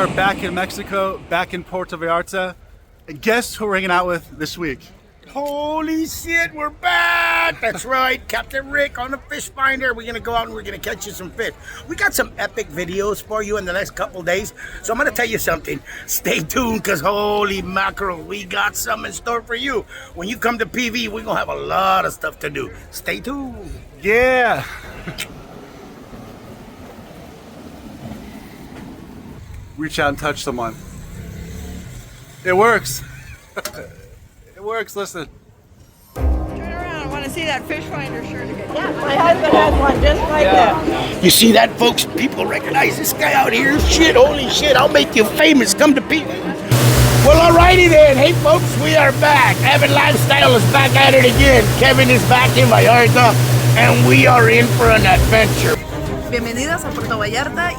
are back in Mexico, back in Puerto Vallarta. And guess who we're hanging out with this week? Holy shit, we're back! That's right, Captain Rick on the fish finder. We're gonna go out and we're gonna catch you some fish. We got some epic videos for you in the next couple days. So I'm gonna tell you something. Stay tuned, because holy mackerel, we got some in store for you. When you come to PV, we're gonna have a lot of stuff to do. Stay tuned. Yeah! Reach out and touch someone. It works. It works, listen. Turn around, I want to see that fish finder shirt again. Yeah, my husband has one just like that. You see that, folks? People recognize this guy out here. Shit, holy shit, I'll make you famous. Come to PV. Well, alrighty then. Hey, folks, we are back. AvidLifestyle is back at it again. Kevin is back in Vallarta, and we are in for an adventure. Bienvenidos a Puerto Vallarta.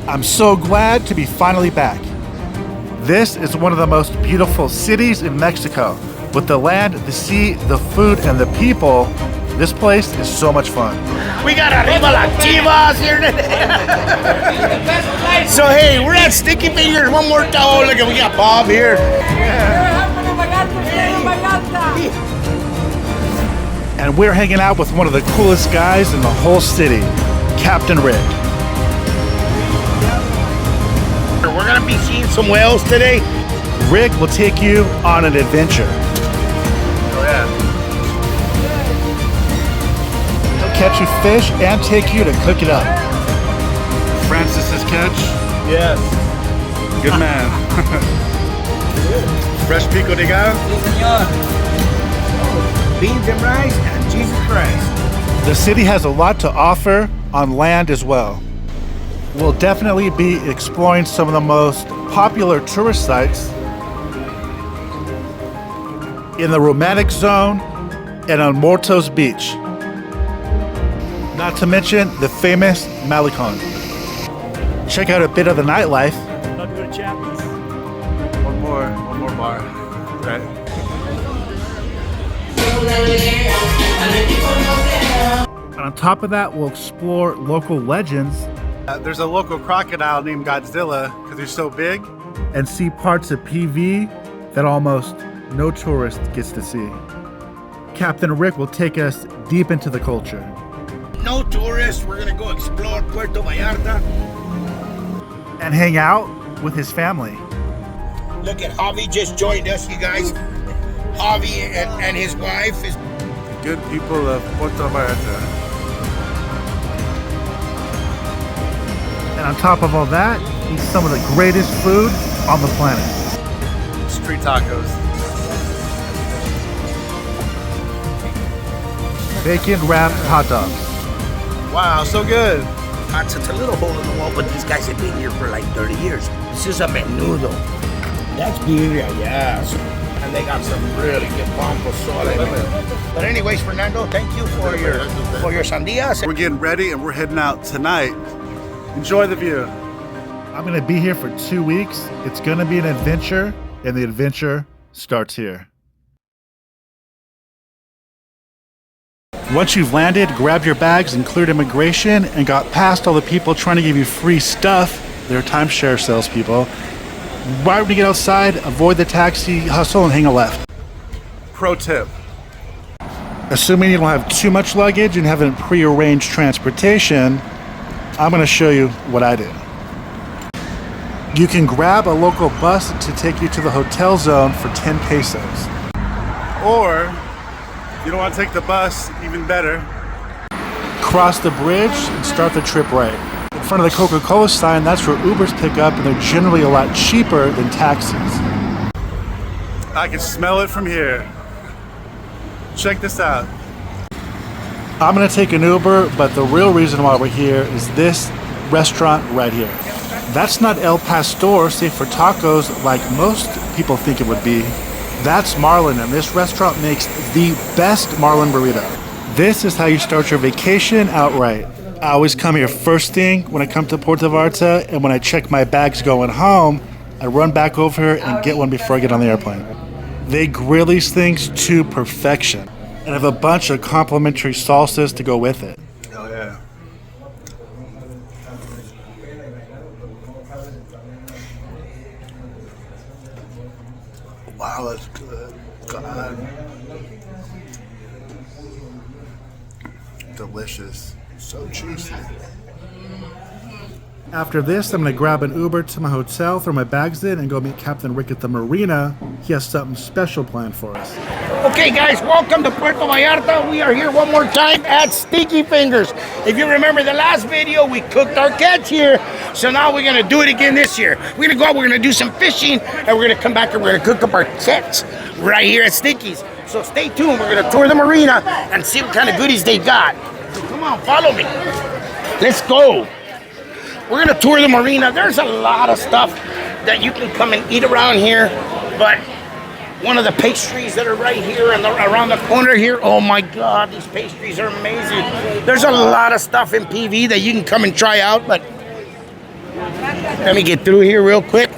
I'm so glad to be finally back. This is one of the most beautiful cities in Mexico. With the land, the sea, the food, and the people, this place is so much fun. We got Arriba la Chivas here today. So hey, we're at Sticky Fingers one more time. Oh, look at, we got Bob here. And we're hanging out with one of the coolest guys in the whole city, Captain Rick. We're gonna be seeing some whales today. Rick will take you on an adventure. Oh yeah. He'll catch you fish and take you to cook it up. Francis's catch? Yes. Good man. Fresh pico de gallo? Beans and rice and Jesus Christ. The city has a lot to offer on land as well. We'll definitely be exploring some of the most popular tourist sites in the romantic zone and on Muertos Beach. Not to mention the famous Malecon. Check out a bit of the nightlife. Love to go to Chapman's. One more bar. Right. And on top of that, we'll explore local legends. There's a local crocodile named Godzilla because he's so big, and see parts of PV that almost no tourist gets to see. Captain Rick will take us deep into the culture. No tourists, we're gonna go explore Puerto Vallarta. And hang out with his family. Look at Javi just joined us, you guys. Javi and his wife is Good people of Puerto Vallarta. And on top of all that, eat some of the greatest food on the planet. Street tacos. Bacon wrapped hot dogs. Wow, so good. it's a little hole in the wall, but these guys have been here for like 30 years. This is a menudo. That's birria, yes. And they got some really good pan pozole. But anyways, Fernando, thank you for your sandias. We're getting ready and we're heading out tonight. Enjoy the view. I'm gonna be here for 2 weeks. It's gonna be an adventure, and the adventure starts here. Once you've landed, grabbed your bags and cleared immigration and got past all the people trying to give you free stuff, they're timeshare salespeople. Right when you get outside, avoid the taxi hustle and hang a left. Pro tip. Assuming you don't have too much luggage and haven't pre-arranged transportation, I'm going to show you what I did. You can grab a local bus to take you to the hotel zone for 10 pesos. Or, if you don't want to take the bus, even better, cross the bridge and start the trip right. In front of the Coca-Cola sign, that's where Ubers pick up, and they're generally a lot cheaper than taxis. I can smell it from here. Check this out. I'm gonna take an Uber, but the real reason why we're here is this restaurant right here. That's not El Pastor, save for tacos like most people think it would be. That's Marlin, and this restaurant makes the best Marlin burrito. This is how you start your vacation outright. I always come here first thing when I come to Puerto Vallarta, and when I check my bags going home, I run back over here and get one before I get on the airplane. They grill these things to perfection and have a bunch of complimentary salsas to go with it. Oh yeah. delicious. So juicy. After this, I'm going to grab an Uber to my hotel, throw my bags in, and go meet Captain Rick at the marina. He has something special planned for us. Okay, guys, welcome to Puerto Vallarta. We are here one more time at Sticky Fingers. If you remember the last video, we cooked our catch here. So now we're going to do it again this year. We're going to go out, we're going to do some fishing, and we're going to come back and we're going to cook up our catch right here at Sticky's. So stay tuned. We're going to tour the marina and see what kind of goodies they got. So come on, follow me. Let's go. We're gonna tour the marina. There's a lot of stuff that you can come and eat around here, but one of the pastries that are right here and around the corner here, oh my God, these pastries are amazing. There's a lot of stuff in PV that you can come and try out, but let me get through here real quick.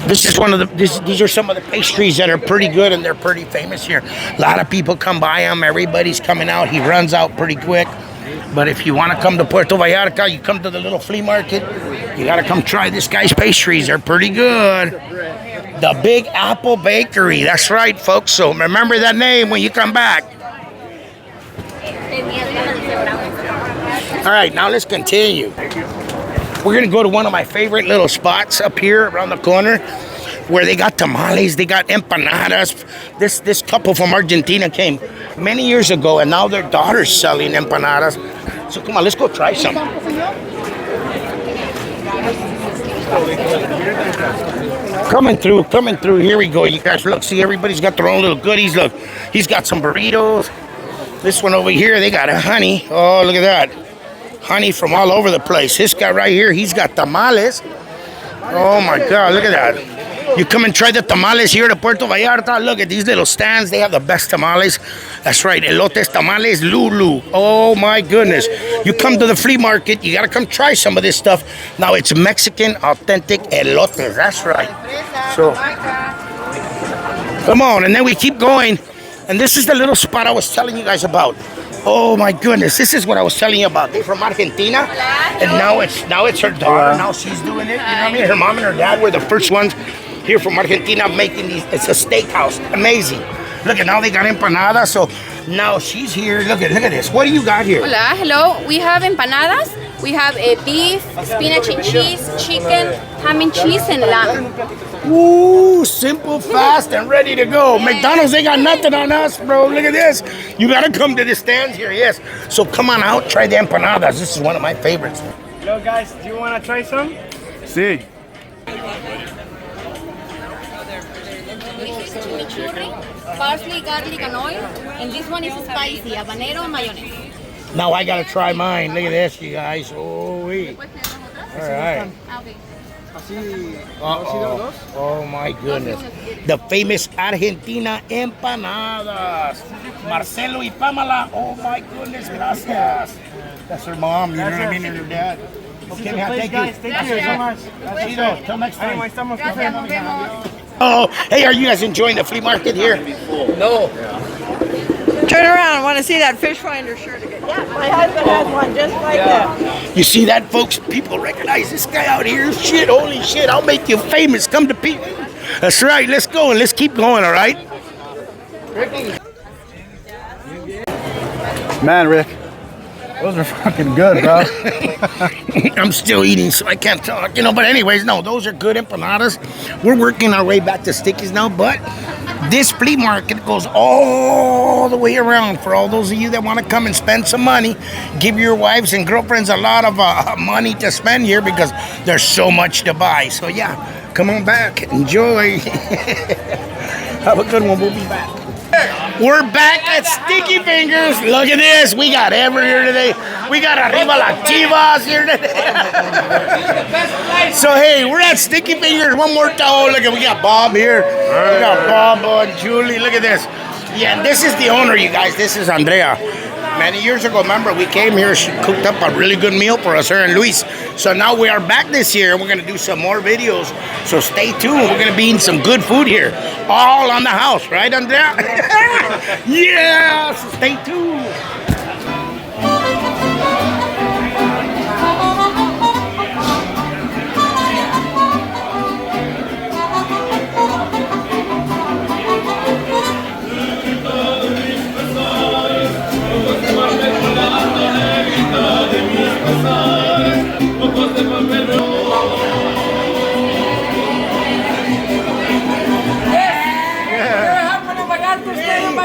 This is one of the, these are some of the pastries that are pretty good and they're pretty famous here. A lot of people come by them, everybody's coming out, he runs out pretty quick. But if you want to come to Puerto Vallarta, you come to the little flea market, you got to come try this guy's pastries. They're pretty good. The Big Apple Bakery. That's right, folks. So remember that name when you come back. All right, now let's continue. We're going to go to one of my favorite little spots up here around the corner where they got tamales, they got empanadas. This couple from Argentina came many years ago, and now their daughter's selling empanadas. So come on, let's go try some. Coming through. Here we go, you guys. Look, see, everybody's got their own little goodies. Look, he's got some burritos. This one over here, they got a honey. Oh, look at that. Honey from all over the place. This guy right here, he's got tamales. Oh my God, look at that. You come and try the tamales here at Puerto Vallarta. Look at these little stands. They have the best tamales. That's right, elotes, tamales, Lulu. Oh my goodness. You come to the flea market, you gotta come try some of this stuff. Now it's Mexican authentic elotes. That's right. So, come on, and then we keep going. And this is the little spot I was telling you guys about. Oh my goodness, this is what I was telling you about. They're from Argentina, and now it's her daughter. Now she's doing it. You know what I mean? Her mom and her dad were the first ones here from Argentina making these. It's a steakhouse. Amazing. Look at, now they got empanadas. So now she's here. Look at this. What do you got here? Hola, hello. We have empanadas. We have beef, spinach and cheese, chicken, ham and cheese, and lamb. Ooh, simple, fast, and ready to go. McDonald's, they got nothing on us, bro. Look at this. You gotta come to the stands here, yes. So come on out, try the empanadas. This is one of my favorites. Hello guys, do you wanna try some? Sí. Chimichurri, parsley, garlic, and oil. And this one is spicy, habanero, mayonnaise. Now I gotta try mine. Look at this, you guys. Oh, wait. All right. Uh-oh. Oh my goodness. The famous Argentina empanadas. Marcelo y Pamela. Oh my goodness, gracias. That's her mom, you know what I mean, and her dad. Okay, thank you. Thank you so much. Chido, till next time. Oh, hey, are you guys enjoying the flea market here? No. Turn around. I want to see that fish finder shirt again. Yeah, my husband has one just like that. You see that, folks? People recognize this guy out here. Shit, holy shit, I'll make you famous. Come to people. That's right, let's go and let's keep going, all right? Man, Rick, those are fucking good, bro. I'm still eating, so I can't talk, you know. But anyways, no, those are good empanadas. We're working our way back to Sticky's now, but this flea market goes all the way around for all those of you that want to come and spend some money. Give your wives and girlfriends a lot of money to spend here because there's so much to buy. So yeah, come on back, enjoy. Have a good one, we'll be back. We're back at Sticky Fingers. Look at this. We got Ever here today. We got Arriba La Chivas here today. So, hey, we're at Sticky Fingers one more time. Oh, look at, we got Bob here. We got Bob and Julie. Look at this. Yeah, this is the owner, you guys. This is Andrea. Many years ago, remember, we came here. She cooked up a really good meal for us, her and Luis. So now we are back this year. We're going to do some more videos. So stay tuned. We're going to be eating some good food here. All on the house, right, Andrea? Yeah, so stay tuned.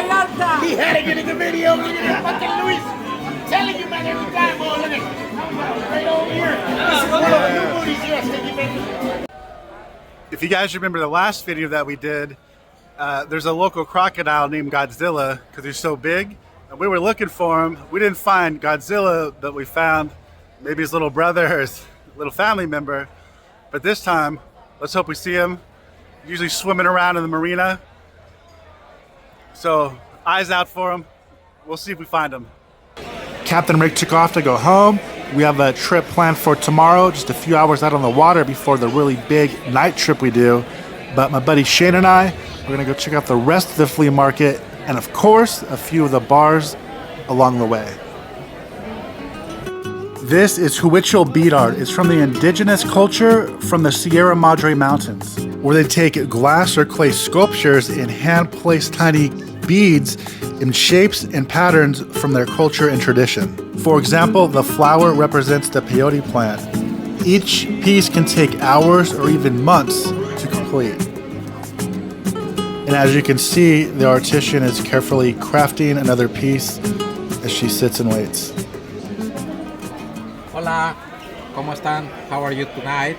Vallarta. He had to get in the video. Look at that fucking Luis. I'm telling you, man, every time. Oh, look at right over here. This is one of the new booties here. Sticky baby. If you guys remember the last video that we did, there's a local crocodile named Godzilla because he's so big. And we were looking for him. We didn't find Godzilla, but we found maybe his little brother or his little family member. But this time, let's hope we see him. Usually swimming around in the marina. So eyes out for him. We'll see if we find him. Captain Rick took off to go home. We have a trip planned for tomorrow, just a few hours out on the water before the really big night trip we do. But my buddy Shane and I, we're gonna go check out the rest of the flea market and of course, a few of the bars along the way. This is Huichol bead art. It's from the indigenous culture from the Sierra Madre Mountains, where they take glass or clay sculptures and hand-place tiny beads in shapes and patterns from their culture and tradition. For example, the flower represents the peyote plant. Each piece can take hours or even months to complete. And as you can see, the artisan is carefully crafting another piece as she sits and waits. Hola, ¿cómo están? How are you tonight?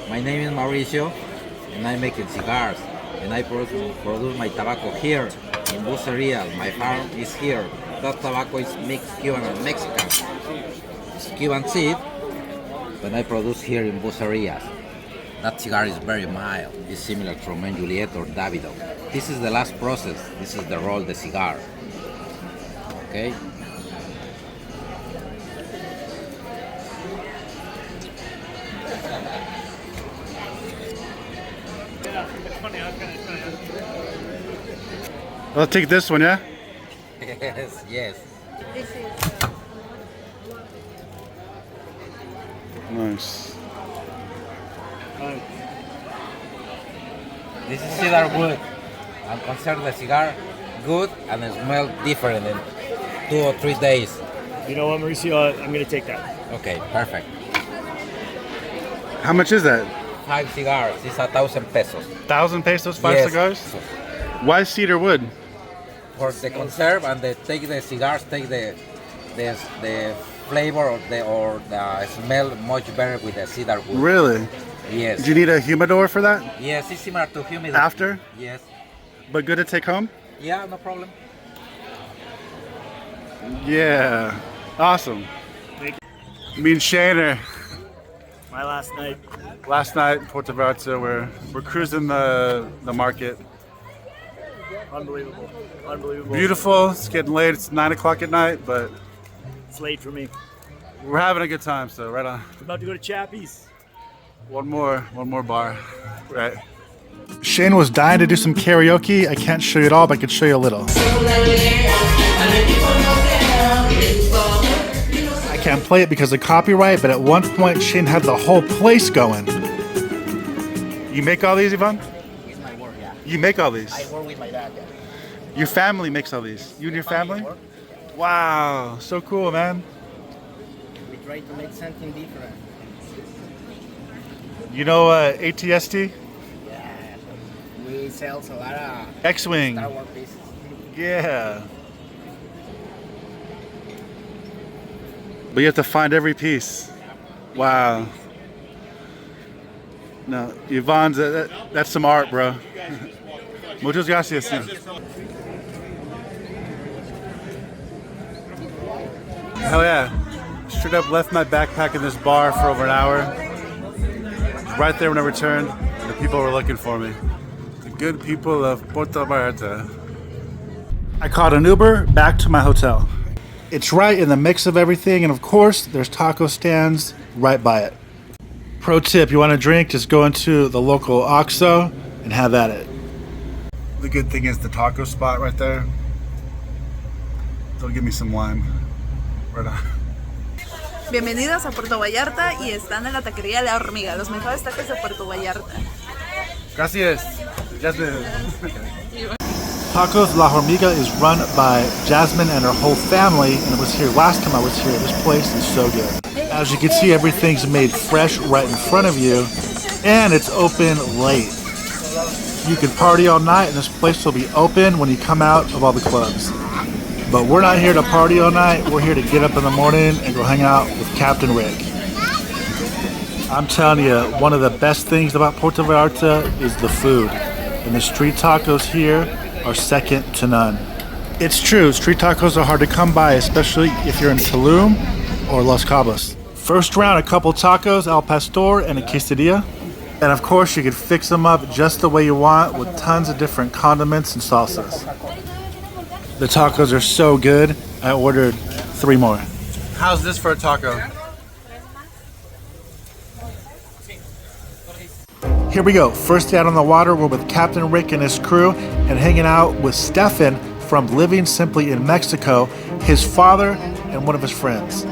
My name is Mauricio and I'm making cigars and I produce my tobacco here in Buceria. My farm is here. That tobacco is mixed Cuban and Mexican. It's Cuban seed, but I produce here in Buceria. That cigar is very mild. It's similar to Romeo and Juliet or Davido. This is the last process. This is the roll the cigar. Okay? I'll take this one, yeah? Yes, yes. Nice. This is cedar wood. I'm consider the cigar good and it smell different in 2 or 3 days. You know what, Mauricio? I'm gonna take that. Okay, perfect. How much is that? 5 cigars. It's 1,000 pesos. 1,000 pesos, 5 Yes. cigars? Why cedar wood? For the conserve and they take the cigars, take the flavor or the smell much better with the cedar wood. Really? Yes. Do you need a humidor for that? Yes, it's similar to humidor. After? Yes. But good to take home? Yeah, no problem. Yeah. Awesome. Me and Shane are My last night. last night in Puerto Vallarta. We're cruising the market. Unbelievable. Unbelievable. Beautiful. It's getting late. It's 9 o'clock at night, but It's late for me. we're having a good time. So right on. We're about to go to Chappie's. One more bar. Right. Shane was dying to do some karaoke. I can't show you it all, but I could show you a little. I can't play it because of copyright, but at one point Shane had the whole place going. You make all these, Ivan? It's my work, yeah. You make all these? I work with my dad, yeah. Your family makes all these? You and your family? Wow, so cool, man. We try to make something different. You know ATST? Yeah. We sell a lot of X-Wing. Star Wars pieces. Yeah. But you have to find every piece. Wow. No, Yvonne's, that's some art, bro. Muchas gracias. Hell yeah. Straight up left my backpack in this bar for over an hour. Right there when I returned, the people were looking for me. The good people of Puerto Vallarta. I caught an Uber back to my hotel. It's right in the mix of everything, and of course, there's taco stands right by it. Pro tip, you want a drink, just go into the local OXXO and have at it. The good thing is the taco spot right there. They'll give me some lime. Right on. Bienvenidos a Puerto Vallarta y están en la taquería La Hormiga, los mejores tacos de Puerto Vallarta. Gracias. Jasmine. Tacos La Hormiga is run by Jasmine and her whole family, and it was here last time I was here. This place is so good. As you can see, everything's made fresh right in front of you, and it's open late. You can party all night and this place will be open when you come out of all the clubs. But we're not here to party all night. We're here to get up in the morning and go hang out with Captain Rick. I'm telling you, one of the best things about Puerto Vallarta is the food. And the street tacos here are second to none. It's true, street tacos are hard to come by, especially if you're in Tulum or Los Cabos. First round, a couple tacos, al pastor, and a quesadilla. And of course, you can fix them up just the way you want with tons of different condiments and salsas. The tacos are so good, I ordered 3 more. How's this for a taco? Here we go. First day out on the water, we're with Captain Rick and his crew and hanging out with Stefan from Living Simply in Mexico, his father and one of his friends.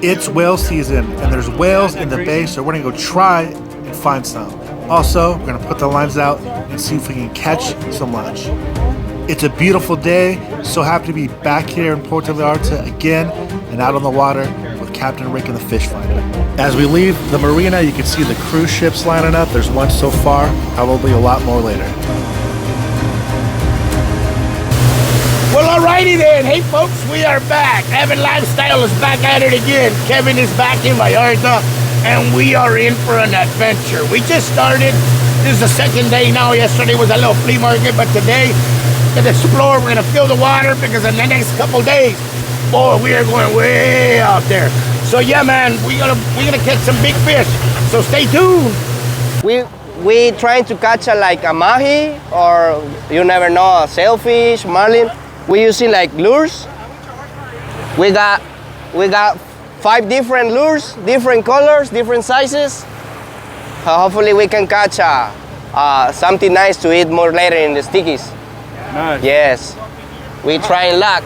It's whale season and there's whales in the bay, so we're gonna go try and find some. Also, we're gonna put the lines out and see if we can catch some lunch. It's a beautiful day. So happy to be back here in Puerto Vallarta again and out on the water with Captain Rick and the fish finder. As we leave the marina, you can see the cruise ships lining up. There's one so far, probably a lot more later. Well, alrighty then. Hey, folks, we are back. AvidLifestyle is back at it again. Kevin is back in Vallarta, and we are in for an adventure. We just started. This is the second day now. Yesterday was a little flea market, but today, we're gonna explore. We're gonna feel the water because in the next couple days, boy, we are going way out there. So yeah, man, we're gonna catch some big fish. So stay tuned. We trying to catch a mahi, or you never know, a sailfish, marlin. We using like lures. We got 5 different lures, different colors, different sizes. Hopefully we can catch something nice to eat more later in the stickies. Nice. Yes, we trying luck.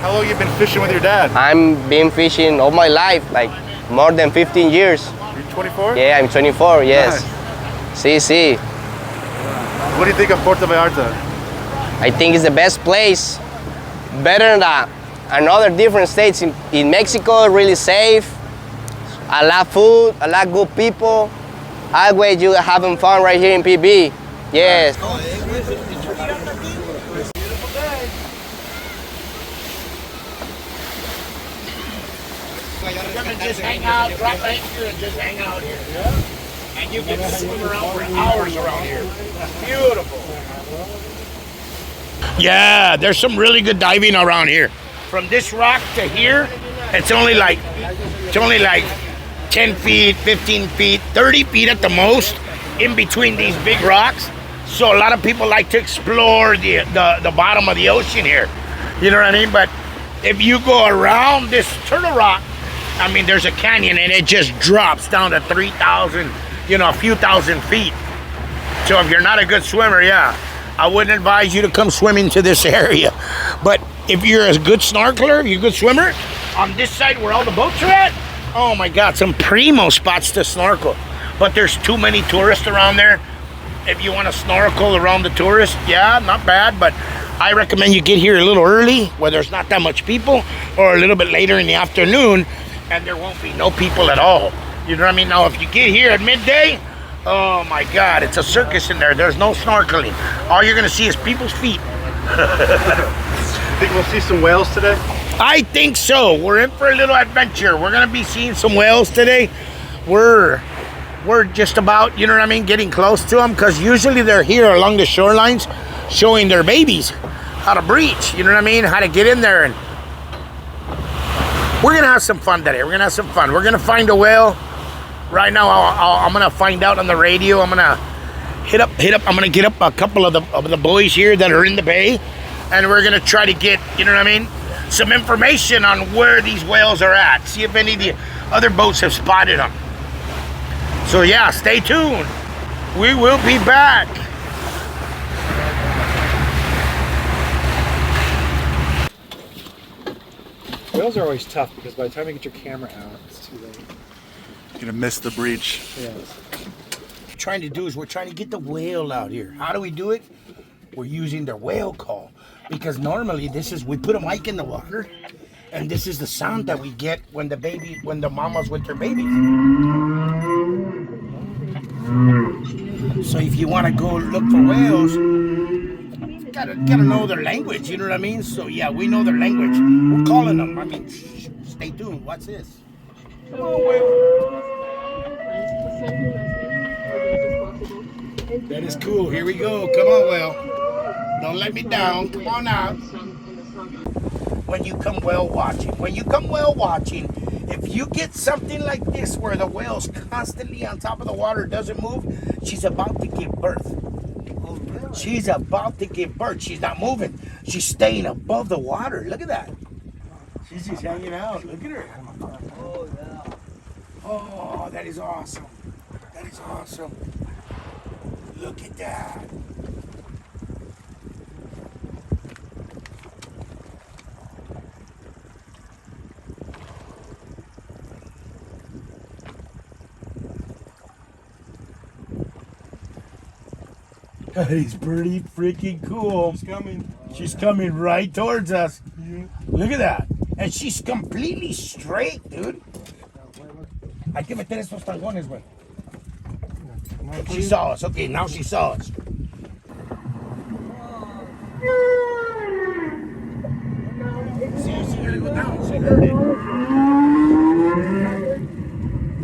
How long you been fishing with your dad? I'm been fishing all my life, like more than 15 years. You're 24? Yeah, I'm 24, yes. Nice. Sí. What do you think of Puerto Vallarta? I think it's the best place. Better than another different states in Mexico, really safe. A lot of food, a lot of good people. Always you having fun right here in PB. Yes. We're gonna just hang out, drop anchor, and just hang out here. Yeah? And you can swim around for hours around here. Beautiful. Yeah, there's some really good diving around here. From this rock to here, it's only like 10 feet, 15 feet, 30 feet at the most in between these big rocks. So a lot of people like to explore the bottom of the ocean here. You know what I mean? But if you go around this turtle rock, I mean, there's a canyon and it just drops down to 3,000, a few thousand feet. So if you're not a good swimmer, yeah, I wouldn't advise you to come swimming to this area. But if you're a good snorkeler, you're a good swimmer, on this side where all the boats are at, oh my God, some primo spots to snorkel. But there's too many tourists around there. If you want to snorkel around the tourists, yeah, not bad, but I recommend you get here a little early where there's not that much people, or a little bit later in the afternoon and there won't be no people at all. You know what I mean? Now, if you get here at midday, oh my God, it's a circus in there. There's no snorkeling. All you're gonna see is people's feet. Think we'll see some whales today? I think so. We're in for a little adventure. We're gonna be seeing some whales today. We're just about, you know what I mean, getting close to them, because usually they're here along the shorelines showing their babies how to breach, you know what I mean, how to get in there. And we're gonna have some fun today. We're gonna have some fun. We're gonna find a whale. Right now, I'm gonna find out on the radio. I'm gonna hit up. I'm gonna get up a couple of the boys here that are in the bay, and we're gonna try to get, you know what I mean, some information on where these whales are at. See if any of the other boats have spotted them. So yeah, stay tuned. We will be back. Whales are always tough because by the time you get your camera out, it's too late. You're gonna miss the breach. Yes. What we're trying to do is we're trying to get the whale out here. How do we do it? We're using their whale call, because normally we put a mic in the water, and this is the sound that we get when the mama's with their babies. So if you want to go look for whales, gotta know their language. You know what I mean? So yeah, we know their language. We're calling them. I mean, stay tuned. What's this? Come on, whale. That is cool. Here we go. Come on, whale. Don't let me down. Come on out. When you come whale watching, if you get something like this where the whale's constantly on top of the water, doesn't move, she's about to give birth. She's about to give birth. She's not moving. She's staying above the water. Look at that. She's just hanging out. Look at her. Oh, yeah. Oh, that is awesome. That is awesome. Look at that. That is pretty freaking cool. She's coming. She's coming right towards us. Yeah. Look at that. And she's completely straight, dude. Hay que meter estos talgones, güey. She saw us. Okay, now she saw us. She heard it go down. She heard it.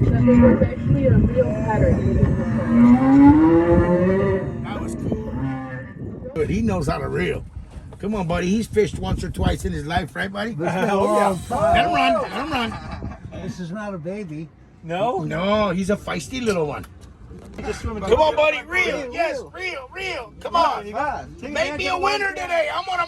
That was actually a real pattern. That was cool. But he knows how to reel. Come on, buddy. He's fished once or twice in his life, right, buddy? Oh, yeah. Let him run. Let him run. This is not a baby. No? No, he's a feisty little one. Come on, buddy. Reel. Yes, reel. Come on. Make me a winner today. I'm gonna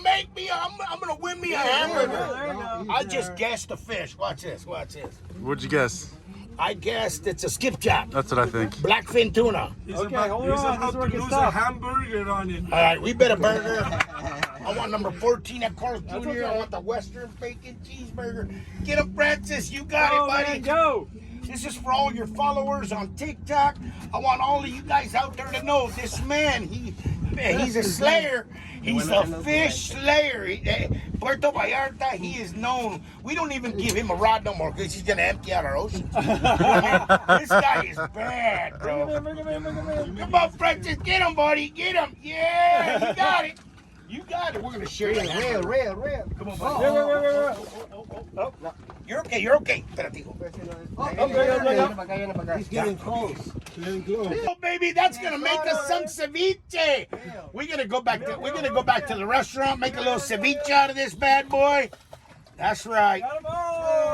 win me a hamburger. I just guessed a fish. Watch this. What'd you guess? I guessed it's a skipjack. That's what I think. Blackfin tuna. Okay, hold on. This is where it gets tough. Hamburger on it. All right, we bet a burger. I want number 14 at Carl's Jr. Okay. I want the Western bacon cheeseburger. Get him, Francis. You got it, buddy. Man, go. This is for all your followers on TikTok. I want all of you guys out there to know this man. He's a slayer. He's a fish slayer. Puerto Vallarta, he is known. We don't even give him a rod no more because he's going to empty out our ocean. You know what I mean? This guy is bad, bro. Come on, Francis. Get him, buddy. Get him. Yeah, you got it. You got it. We're going to share it. Real. Come on, buddy. Oh. You're okay. Espérate, hijo. He's getting close. Oh, baby, that's gonna make us some ceviche. We're gonna go back to the restaurant, make a little ceviche out of this bad boy. That's right.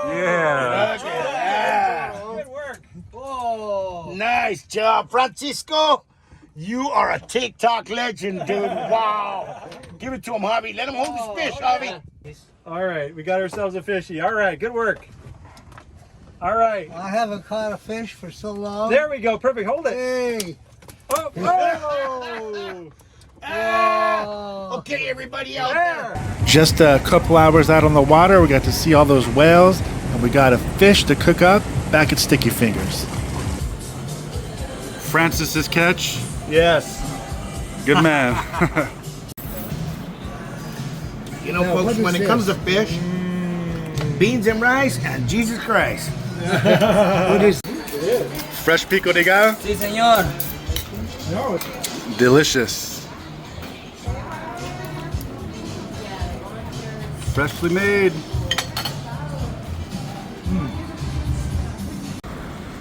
Yeah. Look at that. Good work. Oh. Nice job, Francisco. You are a TikTok legend, dude. Wow. Give it to him, Javi. Let him hold his fish, Javi. All right, we got ourselves a fishy. All right, good work. All right. I haven't caught a fish for so long. There we go. Perfect. Hold it. Hey. Oh. Okay, everybody out there. Just a couple hours out on the water, we got to see all those whales, and we got a fish to cook up back at Sticky Fingers. Francis's catch. Yes. Good man. You know, folks, when it comes to fish, beans and rice, and Jesus Christ. What is Fresh pico de gallo. Sí, señor. Delicious. Freshly made.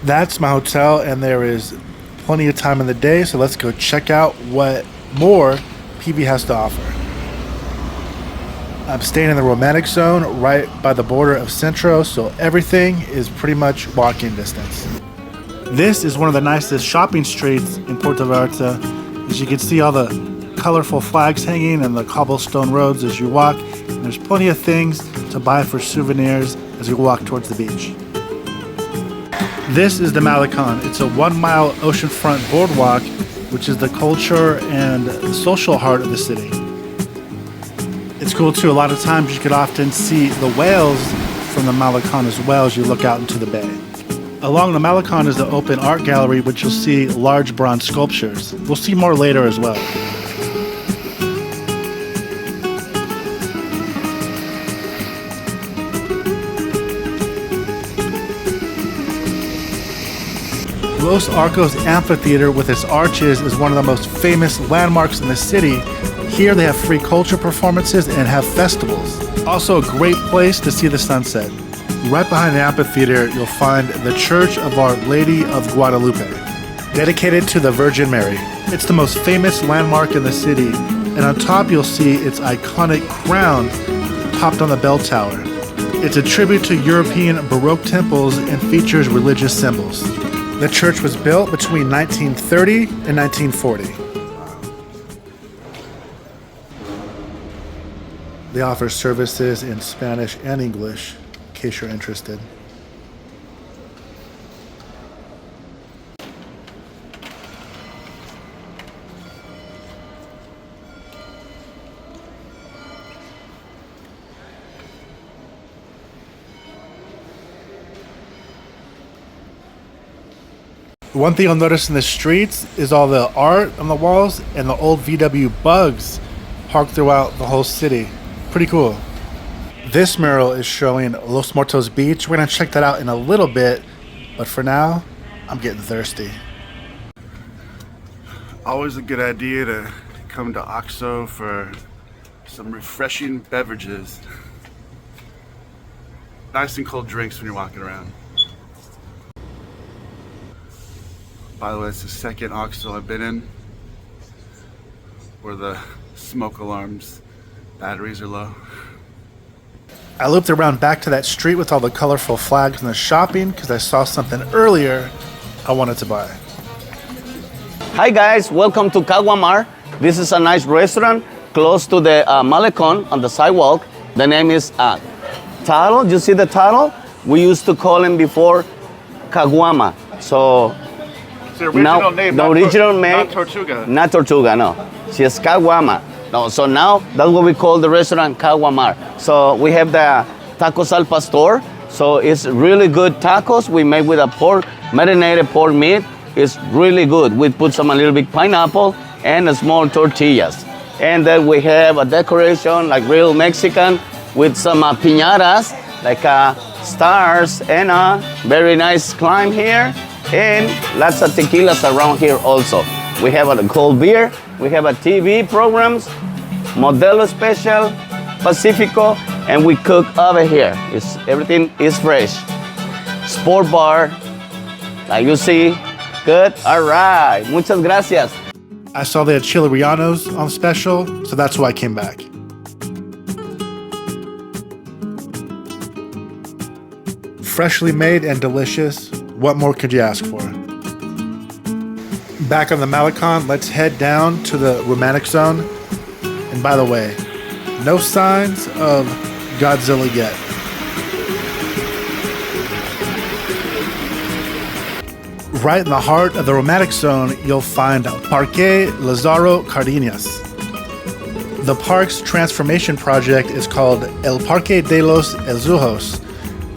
That's my hotel, and there is plenty of time in the day, so let's go check out what more PV has to offer. I'm staying in the romantic zone right by the border of Centro, so everything is pretty much walking distance. This is one of the nicest shopping streets in Puerto Vallarta. As you can see, all the colorful flags hanging and the cobblestone roads as you walk. And there's plenty of things to buy for souvenirs as you walk towards the beach. This is the Malecon. It's a 1 mile oceanfront boardwalk, which is the culture and social heart of the city. It's cool too. A lot of times you could often see the whales from the Malecon as well as you look out into the bay. Along the Malecon is the open art gallery, which you'll see large bronze sculptures. We'll see more later as well. Los Arcos Amphitheater with its arches is one of the most famous landmarks in the city. Here they have free culture performances and have festivals. Also a great place to see the sunset. Right behind the amphitheater, you'll find the Church of Our Lady of Guadalupe, dedicated to the Virgin Mary. It's the most famous landmark in the city, and on top you'll see its iconic crown topped on the bell tower. It's a tribute to European Baroque temples and features religious symbols. The church was built between 1930 and 1940. They offer services in Spanish and English, in case you're interested. One thing you'll notice in the streets is all the art on the walls and the old VW bugs parked throughout the whole city. Pretty cool. This mural is showing Los Muertos Beach. We're gonna check that out in a little bit, but for now, I'm getting thirsty. Always a good idea to come to OXXO for some refreshing beverages. Nice and cold drinks when you're walking around. By the way, it's the second OXXO I've been in where the smoke alarms batteries are low. I looped around back to that street with all the colorful flags and the shopping because I saw something earlier I wanted to buy. Hi guys, welcome to Caguamar. This is a nice restaurant close to the Malecon on the sidewalk. The name is Taro. You see the Taro? We used to call him before Caguama. So It's the original name, the original name, not Tortuga. Not Tortuga, no. She's Caguama. No, so now that's what we call the restaurant Caguamar. So we have the tacos al pastor. So it's really good tacos we make with a marinated pork meat. It's really good. We put a little bit pineapple and a small tortillas. And then we have a decoration like real Mexican with some piñatas, like stars and a very nice climb here. And lots of tequilas around here also. We have a cold beer, we have a TV programs, Modelo Special, Pacifico, and we cook over here. Everything is fresh. Sport bar, like you see. Good, all right, muchas gracias. I saw they had chili rellenos on special, so that's why I came back. Freshly made and delicious. What more could you ask for? Back on the Malecon, let's head down to the romantic zone. And by the way, no signs of Godzilla yet. Right in the heart of the romantic zone, you'll find Parque Lázaro Cárdenas. The park's transformation project is called El Parque de los Azulejos,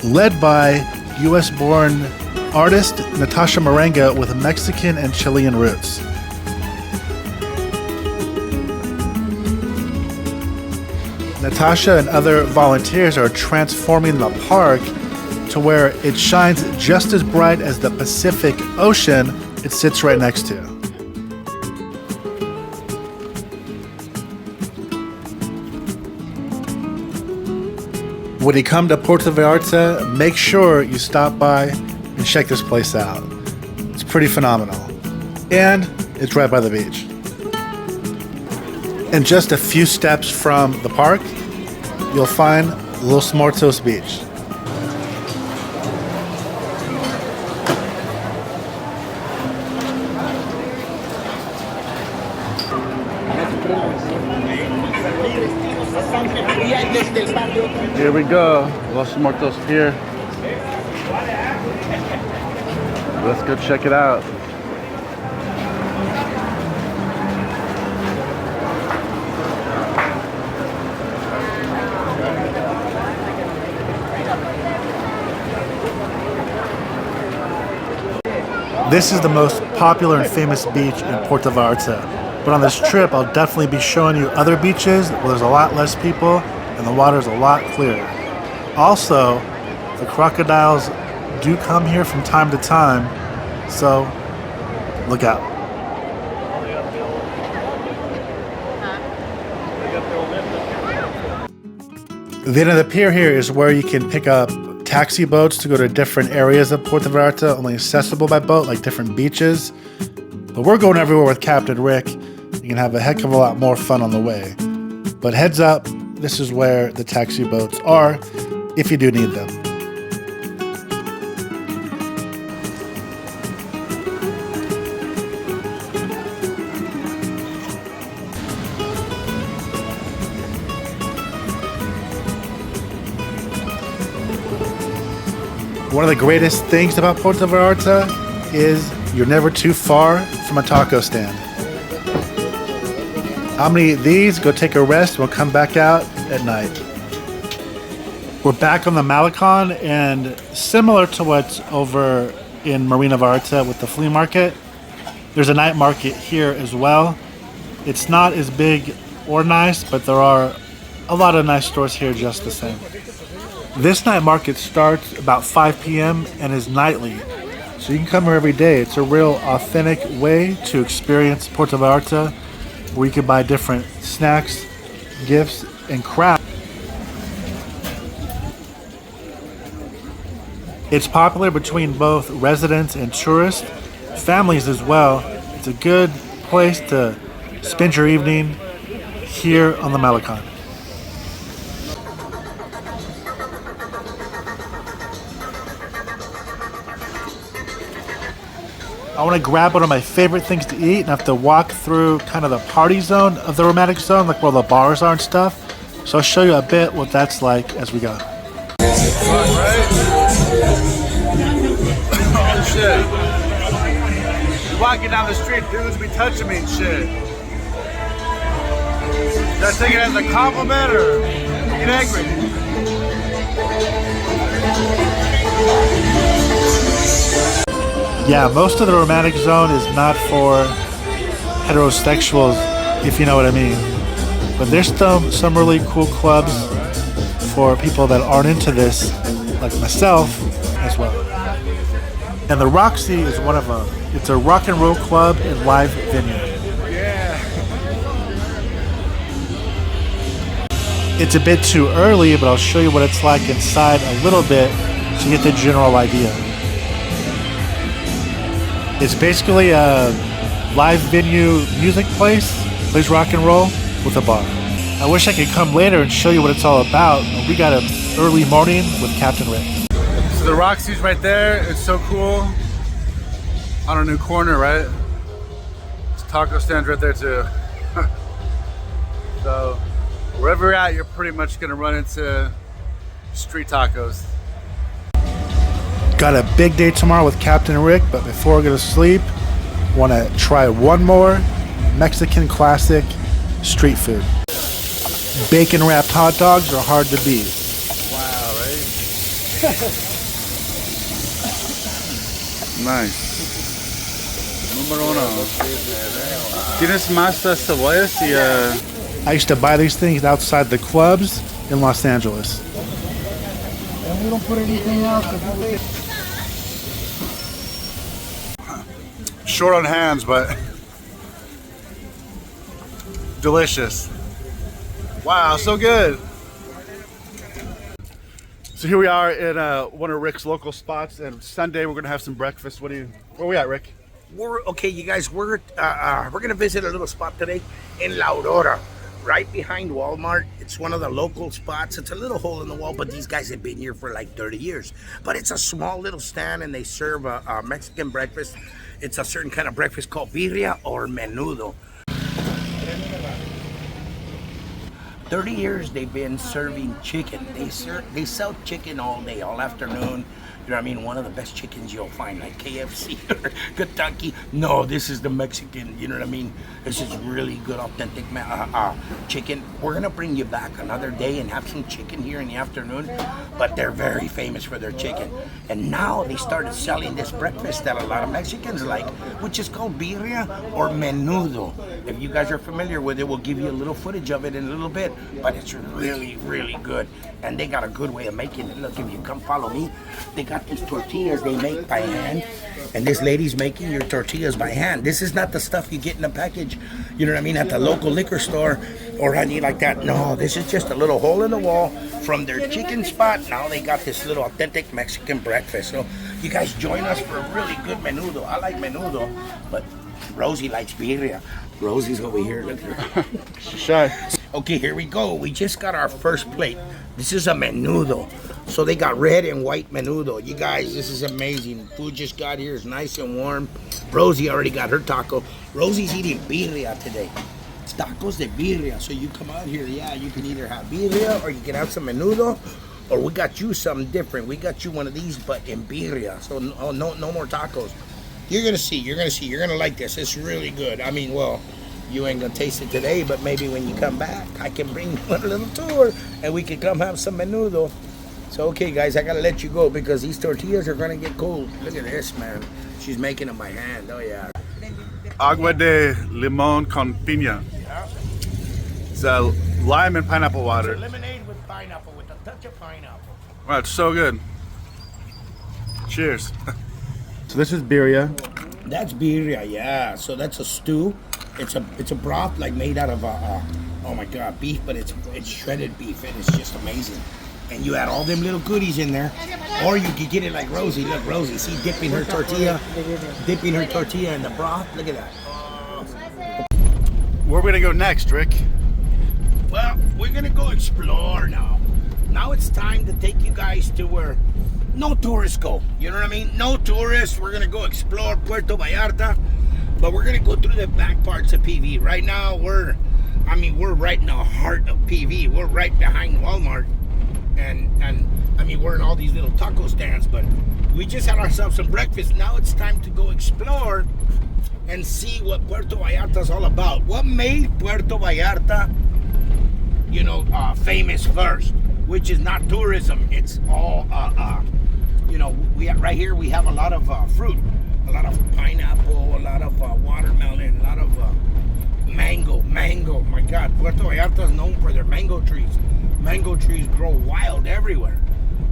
led by US-born artist Natasha Marenga with Mexican and Chilean roots. Natasha and other volunteers are transforming the park to where it shines just as bright as the Pacific Ocean it sits right next to. When you come to Puerto Vallarta, make sure you stop by and check this place out. It's pretty phenomenal. And it's right by the beach. And just a few steps from the park, you'll find Los Muertos Beach. Here we go, Los Muertos Pier. Let's go check it out. This is the most popular and famous beach in Puerto Vallarta. But on this trip, I'll definitely be showing you other beaches where there's a lot less people and the water's a lot clearer. Also, the crocodiles do come here from time to time, So look out. The end of the pier here is where you can pick up taxi boats to go to different areas of Puerto Vallarta, only accessible by boat, like different beaches. But we're going everywhere with Captain Rick. You can have a heck of a lot more fun on the way. But heads up, this is where the taxi boats are if you do need them. One of the greatest things about Puerto Vallarta is you're never too far from a taco stand. I'm gonna eat these, go take a rest, we'll come back out at night. We're back on the Malecon, and similar to what's over in Marina Vallarta with the flea market, there's a night market here as well. It's not as big or nice, but there are a lot of nice stores here just the same. This night market starts about 5 p.m. and is nightly, so you can come here every day. It's a real authentic way to experience Puerto Vallarta, where you can buy different snacks, gifts, and crafts. It's popular between both residents and tourists, families as well. It's a good place to spend your evening here on the Malecon. I want to grab one of my favorite things to eat, and I have to walk through kind of the party zone of the romantic zone, like where the bars are and stuff. So I'll show you a bit what that's like as we go. Oh shit. Walking down the street, dudes be touching me and shit. Did I take it as a compliment or get angry? Yeah, most of the romantic zone is not for heterosexuals, if you know what I mean. But there's some really cool clubs for people that aren't into this, like myself, as well. And the Roxy is one of them. It's a rock and roll club and live venue. Yeah. It's a bit too early, but I'll show you what it's like inside a little bit so you get the general idea. It's basically a live venue music place, plays rock and roll with a bar. I wish I could come later and show you what it's all about. We got an early morning with Captain Rick. So the Roxy's right there. It's so cool. On a new corner, right? This taco stand's right there too. So wherever you're at, you're pretty much gonna run into street tacos. Got a big day tomorrow with Captain Rick, but before I go to sleep, want to try one more Mexican classic street food. Bacon wrapped hot dogs are hard to beat. Wow, right? Nice. Número uno. ¿Tienes más cebollas y I used to buy these things outside the clubs in Los Angeles. We don't put anything else. Short on hands, but delicious. Wow, so good. So here we are in one of Rick's local spots, and Sunday we're gonna have some breakfast. Where we at, Rick? We're okay, you guys. We're gonna visit a little spot today in La Aurora, right behind Walmart. It's one of the local spots. It's a little hole in the wall, but these guys have been here for like 30 years. But it's a small little stand, and they serve a Mexican breakfast. It's a certain kind of breakfast called birria or menudo. 30 years they've been serving chicken. They sell chicken all day, all afternoon. You know what I mean? One of the best chickens you'll find, like KFC or Kentucky. No, this is the Mexican, you know what I mean? This is really good, authentic chicken. We're gonna bring you back another day and have some chicken here in the afternoon, but they're very famous for their chicken. And now they started selling this breakfast that a lot of Mexicans like, which is called birria or menudo. If you guys are familiar with it, we'll give you a little footage of it in a little bit. But it's really, really good. And they got a good way of making it. Look, if you come follow me, they got these tortillas they make by hand. And this lady's making your tortillas by hand. This is not the stuff you get in a package, you know what I mean, at the local liquor store or anything like that. No, this is just a little hole in the wall from their chicken spot. Now they got this little authentic Mexican breakfast. So you guys join us for a really good menudo. I like menudo, but Rosie likes birria. Rosie's over here. Look at her. Shy. Okay, here we go. We just got our first plate. This is a menudo. So they got red and white menudo. You guys, this is amazing. Food just got here. It's nice and warm. Rosie already got her taco. Rosie's eating birria today. It's tacos de birria. So you come out here, yeah, you can either have birria or you can have some menudo, or we got you something different. We got you one of these, but in birria. So no more tacos. You're gonna see. You're gonna like this. It's really good. I mean, well, you ain't gonna taste it today, but maybe when you come back, I can bring you on a little tour and we can come have some menudo. So, okay, guys, I gotta let you go because these tortillas are gonna get cold. Look at this, man. She's making them by hand. Oh, yeah. Agua de limón con piña. Yeah. It's lime and pineapple water. It's a lemonade with pineapple, with a touch of pineapple. Wow, it's so good. Cheers. So this is birria. That's birria, yeah. So that's a stew. It's a broth like made out of oh my God, beef, but it's shredded beef, and it's just amazing. And you add all them little goodies in there, or you could get it like Rosie. Look, Rosie, see, dipping her tortilla in the broth. Look at that. Where are we gonna go next, Rick? Well, we're gonna go explore now. Now it's time to take you guys to where no tourists go. You know what I mean? No tourists. We're gonna go explore Puerto Vallarta, but we're gonna go through the back parts of PV. Right now, we're right in the heart of PV. We're right behind Walmart, and I mean, we're in all these little taco stands. But we just had ourselves some breakfast. Now it's time to go explore and see what Puerto Vallarta is all about. What made Puerto Vallarta, you know, famous first, which is not tourism. It's all, you know, right here we have a lot of fruit, a lot of pineapple, a lot of watermelon, a lot of mango. My God, Puerto Vallarta is known for their mango trees. Mango trees grow wild everywhere.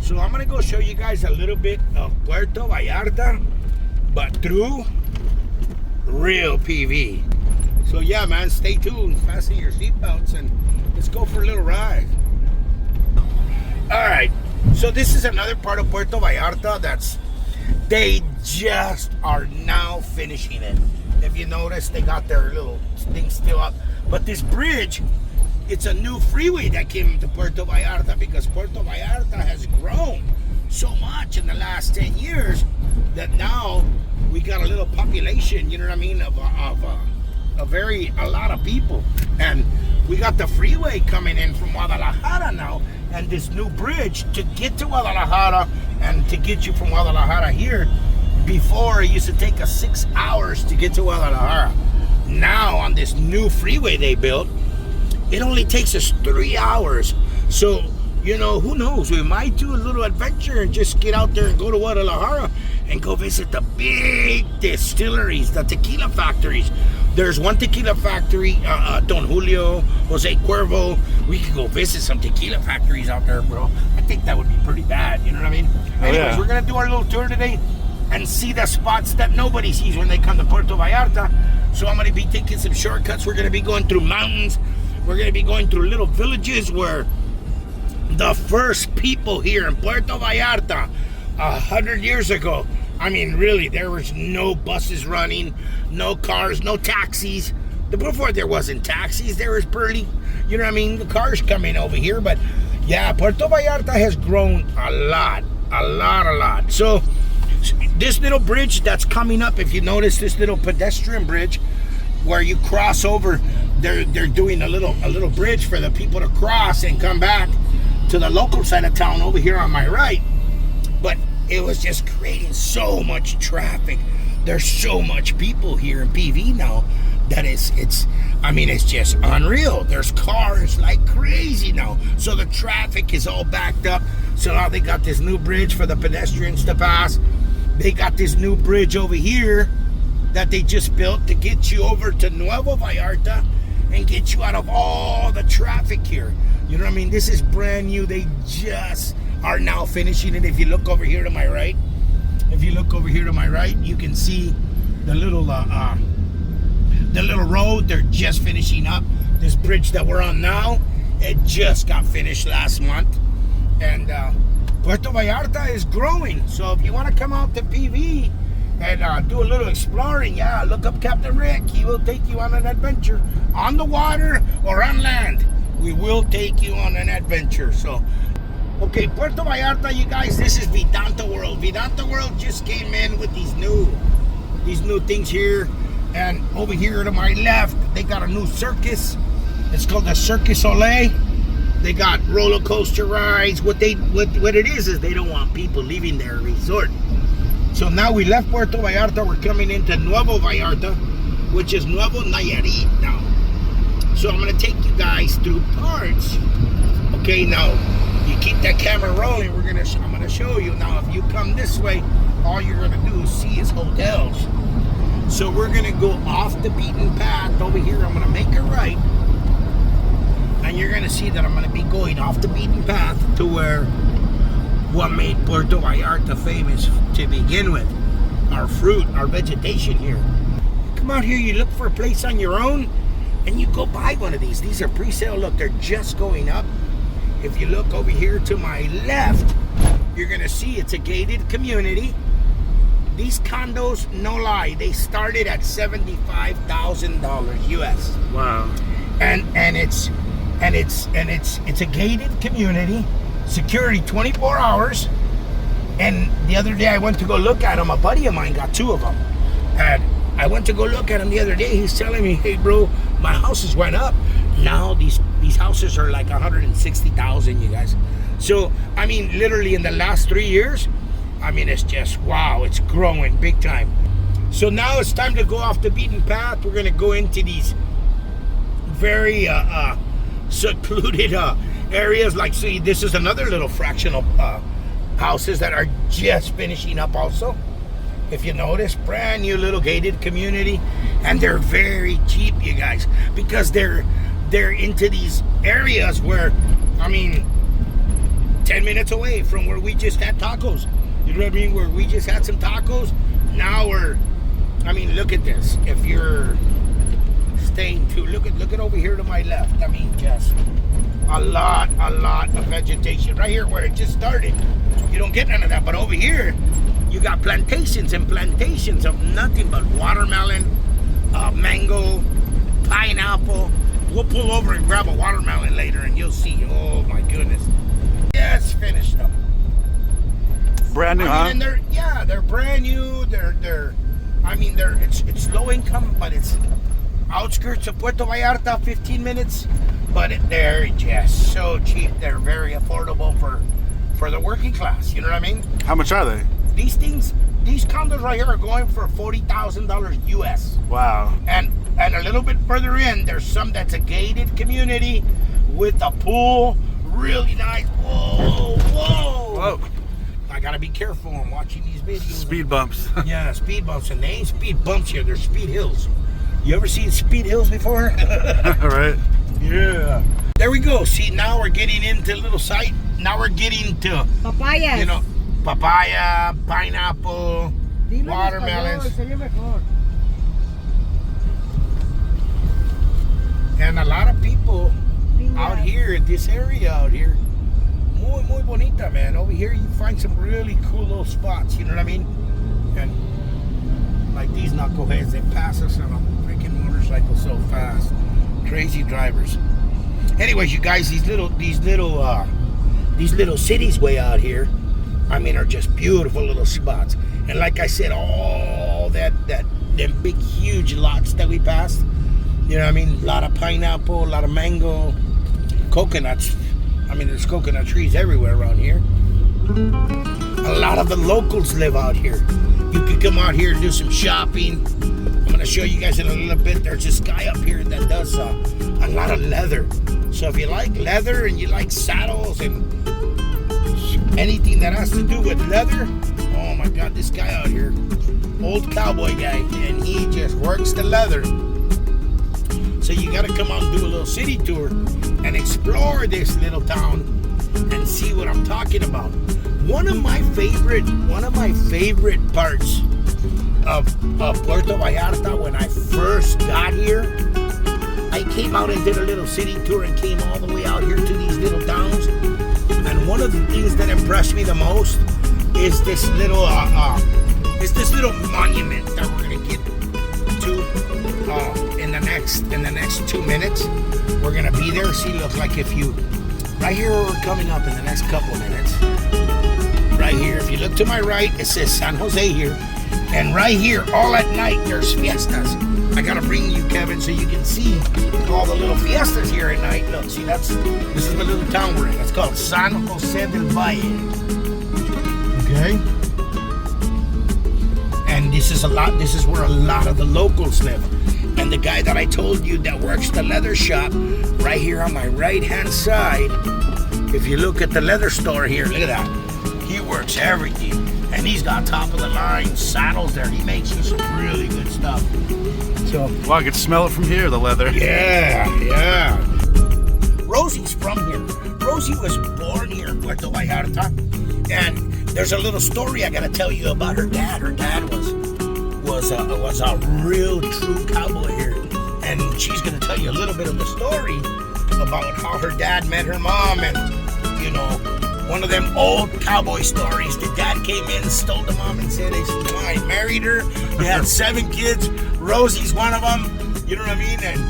So I'm gonna go show you guys a little bit of Puerto Vallarta, but through real PV. So yeah, man, stay tuned, fasten your seatbelts, and let's go for a little ride. All right, so this is another part of Puerto Vallarta they just are now finishing it. If you notice, they got their little thing still up. But this bridge, it's a new freeway that came into Puerto Vallarta because Puerto Vallarta has grown so much in the last 10 years that now we got a little population, you know what I mean, of a lot of people. And we got the freeway coming in from Guadalajara now, and this new bridge to get to Guadalajara and to get you from Guadalajara here. Before, it used to take us 6 hours to get to Guadalajara. Now, on this new freeway they built, it only takes us 3 hours. So, you know, who knows? We might do a little adventure and just get out there and go to Guadalajara and go visit the big distilleries, the tequila factories. There's one tequila factory, Don Julio, Jose Cuervo. We could go visit some tequila factories out there, bro. I think that would be pretty bad, you know what I mean? Anyways, we're gonna do our little tour today and see the spots that nobody sees when they come to Puerto Vallarta. So I'm gonna be taking some shortcuts. We're gonna be going through mountains. We're gonna be going through little villages where the first people here in Puerto Vallarta 100 years ago, I mean, really, there was no buses running, no cars, no taxis. Before there wasn't taxis, there was barely, you know what I mean, the cars coming over here. But yeah, Puerto Vallarta has grown a lot. So this little bridge that's coming up, if you notice, this little pedestrian bridge where you cross over, they're doing a little bridge for the people to cross and come back to the local side of town over here on my right. But it was just creating so much traffic. There's so much people here in PV now that it's just unreal. There's cars like crazy now. So the traffic is all backed up. So now they got this new bridge for the pedestrians to pass. They got this new bridge over here that they just built to get you over to Nuevo Vallarta and get you out of all the traffic here. You know what I mean? This is brand new. They just are now finishing it. If you look over here to my right, you can see the little road. They're just finishing up this bridge that we're on now. It just got finished last month, and Puerto Vallarta is growing. So if you want to come out to PV and do a little exploring, yeah, look up Captain Rick. He will take you on an adventure on the water or on land. We will take you on an adventure. So, okay, Puerto Vallarta, you guys, this is Vidanta World. Vidanta World just came in with these new things here, and over here to my left, they got a new circus. It's called the Circus Olé. They got roller coaster rides. What it is they don't want people leaving their resort. So now we left Puerto Vallarta. We're coming into Nuevo Vallarta, which is Nuevo Nayarit now. So I'm gonna take you guys through parts. Okay, now you keep that camera rolling. I'm gonna show you now. If you come this way, all you're gonna do is see is hotels. So we're gonna go off the beaten path over here. I'm gonna make a right. And you're gonna see that I'm gonna be going off the beaten path to where what made Puerto Vallarta famous to begin with. Our fruit, our vegetation here. Come out here, you look for a place on your own, and you go buy one of these. These are pre-sale. Look, they're just going up. If you look over here to my left, you're gonna see it's a gated community. These condos, no lie, they started at $75,000 US. Wow. And it's a gated community, security 24 hours. And the other day I went to go look at them. A buddy of mine got 2 of them, and I went to go look at him the other day. He's telling me, hey bro, my houses went up. Now these houses are like 160,000, you guys. So I mean, literally in the last 3 years, I mean, it's just wow, it's growing big time. So now it's time to go off the beaten path. We're gonna go into these very secluded areas. Like, see, this is another little fraction of houses that are just finishing up also. If you notice, brand new little gated community, and they're very cheap, you guys, because they're into these areas where, I mean, 10 minutes away from where we just had tacos. You know what I mean? Where we just had some tacos. Now I mean, look at this. If you're staying too, look at over here to my left. I mean, just a lot of vegetation right here where it just started. You don't get none of that, but over here you got plantations and plantations of nothing but watermelon, mango, pineapple. We'll pull over and grab a watermelon later, and you'll see. Oh my goodness! Yes, finished up. Brand new, I mean, huh? They're brand new. It's low income, but it's outskirts of Puerto Vallarta, 15 minutes. But they're just so cheap. They're very affordable for the working class. You know what I mean? How much are they? These condos right here are going for $40,000 US. Wow. And a little bit further in, there's some that's a gated community with a pool, really nice. Whoa. I gotta be careful when watching these videos. Speed bumps. Yeah, speed bumps, and they ain't speed bumps here. They're speed hills. You ever seen speed hills before? Right. Yeah. There we go. See, now we're getting into a little site. Now we're getting to Papayas. You know, papaya, pineapple, watermelons. And a lot of people out here in this area out here, muy bonita, man. Over here you find some really cool little spots, you know what I mean? And like these knuckleheads, they pass us on a freaking motorcycle so fast. Crazy drivers. Anyways, you guys, these little cities way out here, I mean, are just beautiful little spots. And like I said, all them big huge lots that we passed, you know what I mean? A lot of pineapple, a lot of mango, coconuts. I mean, there's coconut trees everywhere around here. A lot of the locals live out here. You can come out here and do some shopping. I'm gonna show you guys in a little bit. There's this guy up here that does a lot of leather. So if you like leather and you like saddles and anything that has to do with leather, Oh my God, this guy out here, old cowboy guy, and he just works the leather. So you got to come out and do a little city tour and explore this little town and see what I'm talking about. One of my favorite parts of Puerto Vallarta when I first got here, I came out and did a little city tour and came all the way out here to these little towns. And one of the things that impressed me the most is this little monument that we're gonna get to in the next 2 minutes. We're gonna be there. See, look, like if you right here, we're coming up in the next couple minutes. Right here, if you look to my right, it says San Jose here. And right here, all at night, there's fiestas. I gotta bring you, Kevin, so you can see all the little fiestas here at night. Look, see, this is the little town we're in. It's called San Jose del Valle. Okay? And this is where a lot of the locals live. And the guy that I told you that works the leather shop, right here on my right-hand side, if you look at the leather store here, look at that. He works everything. And he's got top of the line saddles there. He makes you some really good stuff. So, Wow, I can smell it from here, the leather. yeah. Rosie's from here. Rosie was born here in Puerto Vallarta. And there's a little story I gotta tell you about her dad. Her dad was a real true cowboy here. And she's gonna tell you a little bit of the story about how her dad met her mom, and you know, one of them old cowboy stories. The dad came in, stole the mom, and said, I married her. They had 7 kids. Rosie's one of them. You know what I mean? And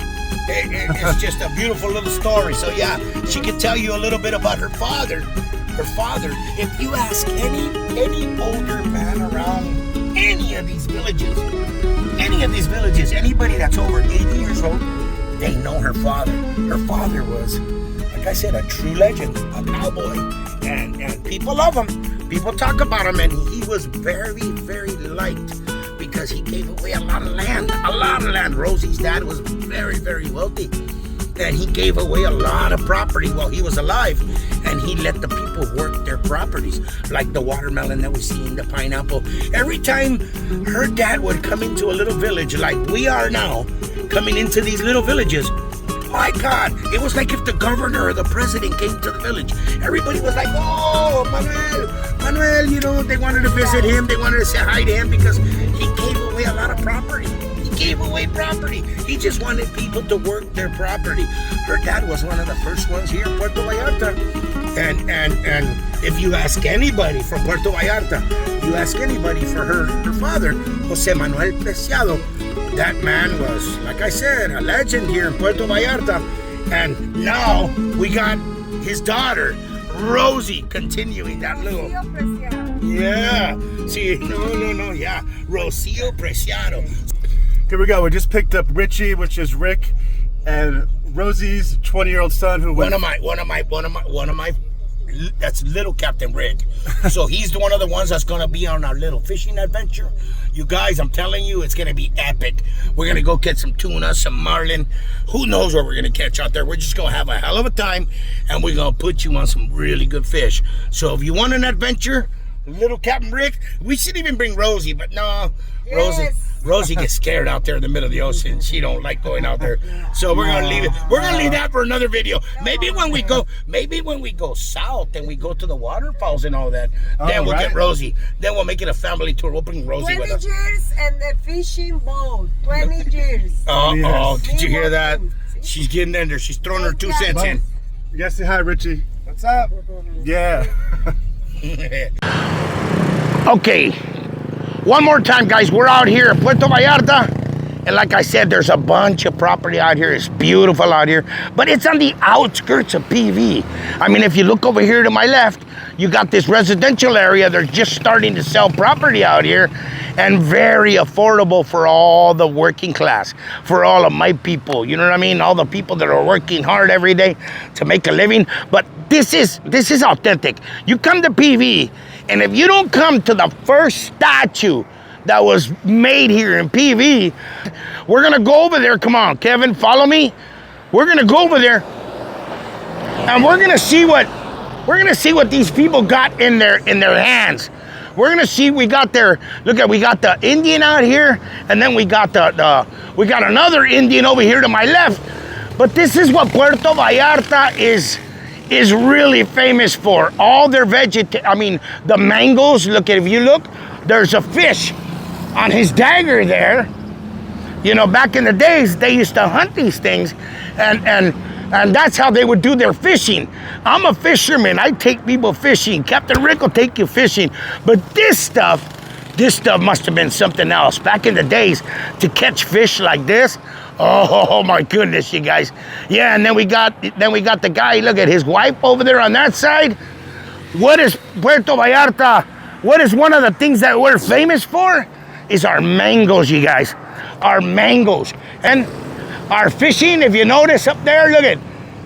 it's just a beautiful little story. So yeah, she could tell you a little bit about her father. Her father, if you ask any older man around any of these villages, anybody that's over 80 years old, they know her father. Her father was, like I said, a true legend, a cowboy. And people love him. People talk about him, and he was very, very liked because he gave away a lot of land. Rosie's dad was very, very wealthy, and he gave away a lot of property while he was alive, and he let the people work their properties, like the watermelon that we see in the pineapple. Every time her dad would come into a little village like we are now, coming into these little villages, my God, it was like if the governor or the president came to the village. Everybody was like, oh, Manuel, you know, they wanted to visit him. They wanted to say hi to him because he gave away a lot of property. He just wanted people to work their property. Her dad was one of the first ones here in Puerto Vallarta. And if you ask anybody from Puerto Vallarta, you ask anybody for her father, Jose Manuel Preciado, that man was, like I said, a legend here in Puerto Vallarta. And now we got his daughter, Rosie, continuing that little... Yeah. See, no, yeah. Rocio Preciado. Here we go. We just picked up Richie, which is Rick, and Rosie's 20-year-old son, who one of my. That's little Captain Rick. So he's one of the ones that's gonna be on our little fishing adventure. You guys, I'm telling you, it's gonna be epic. We're gonna go catch some tuna, some marlin. Who knows what we're gonna catch out there? We're just gonna have a hell of a time, and we're gonna put you on some really good fish. So if you want an adventure, little Captain Rick, we should even bring Rosie, but no, yes. Rosie gets scared out there in the middle of the ocean. She don't like going out there. So we're gonna leave it. We're gonna leave that for another video. Maybe when we go south and we go to the waterfalls and all that, then we'll get Rosie. Then we'll make it a family tour. We'll bring Rosie with us. 20 years and the fishing boat. 20 years. Oh, did you hear that? She's getting in there. She's throwing her 2 cents in. You guys say hi, Richie. What's up? Yeah. Okay. One more time, guys. We're out here at Puerto Vallarta. And like I said, there's a bunch of property out here. It's beautiful out here. But it's on the outskirts of PV. I mean, if you look over here to my left, you got this residential area. They're just starting to sell property out here. And very affordable for all the working class. For all of my people. You know what I mean? All the people that are working hard every day to make a living. But this is authentic. You come to PV, and if you don't come to the first statue that was made here in PV, we're gonna go over there. Come on, Kevin, follow me. We're gonna go over there, and we're gonna see what these people got in their hands. We're gonna see. We got there. Look at, we got the Indian out here, and then we got we got another Indian over here to my left. But this is what Puerto Vallarta is really famous for. All their the mangoes. Look at, if you look, there's a fish on his dagger there. You know, back in the days, they used to hunt these things, and that's how they would do their fishing. I'm a fisherman. I take people fishing. Captain Rick will take you fishing. But this stuff must have been something else. Back in the days, to catch fish like this, oh my goodness, you guys. Yeah, and then we got the guy, look at his wife over there on that side. What is Puerto Vallarta? What is one of the things that we're famous for? Is our mangoes, you guys. Our mangoes. And our fishing, if you notice up there, look at,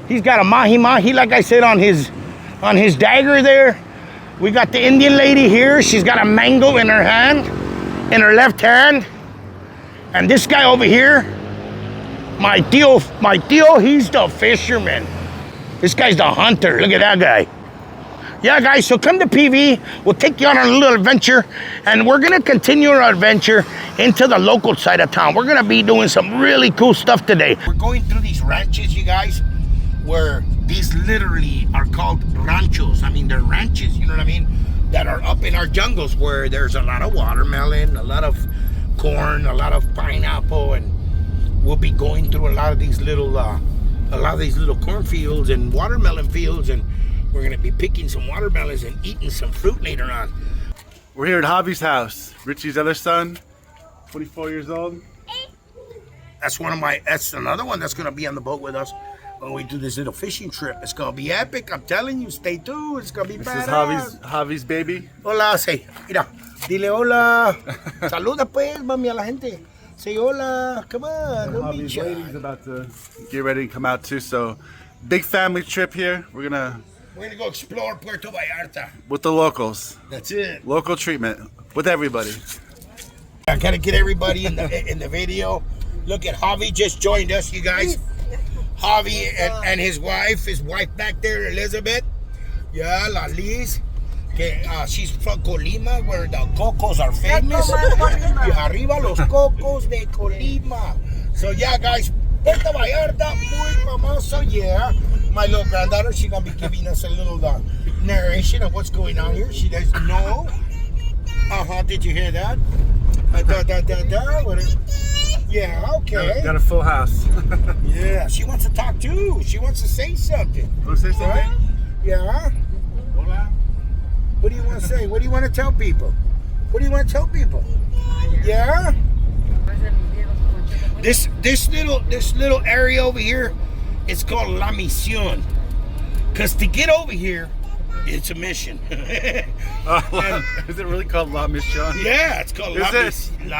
he's got a mahi-mahi, like I said, on his dagger there. We got the Indian lady here. She's got a mango in her hand, in her left hand. And this guy over here, my tío, he's the fisherman. This guy's the hunter. Look at that guy. Yeah, guys, so come to PV. We'll take you on a little adventure, and we're gonna continue our adventure into the local side of town. We're gonna be doing some really cool stuff today. We're going through these ranches, you guys, where these literally are called ranchos. I mean, they're ranches, you know what I mean? That are up in our jungles where there's a lot of watermelon, a lot of corn, a lot of pineapple, and we'll be going through a lot of these little cornfields and watermelon fields, and we're gonna be picking some watermelons and eating some fruit later on. We're here at Javi's house. Richie's other son, 24 years old. That's another one that's gonna be on the boat with us when we do this little fishing trip. It's gonna be epic. I'm telling you, stay tuned. It's gonna be badass. This is Javi's baby. Hola, say, mira, dile hola. Saluda pues, mami, a la gente. Say hola. Come on. Javi's lady's about to get ready to come out too. So, big family trip here. We're gonna go explore Puerto Vallarta. With the locals. That's it. Local treatment with everybody. I gotta get everybody in the video. Look at Javi just joined us, you guys. Javi and his wife back there, Elizabeth. Yeah, La Liz. She's from Colima, where the cocos are famous. Y arriba los cocos de Colima. So yeah, guys, Puerto Vallarta, muy famoso, yeah. My little granddaughter, she's gonna be giving us a little narration of what's going on here. She does know. Did you hear that? Yeah, okay. Got a full house. Yeah, she wants to talk too. She wants to say something. Want to say something? Right? Yeah. Hola. What do you want to say? What do you want to tell people? What do you want to tell people? Yeah. This little area over here, it's called La Misión. Cause to get over here, it's a mission. Is it really called La Misión? Yeah, it's called La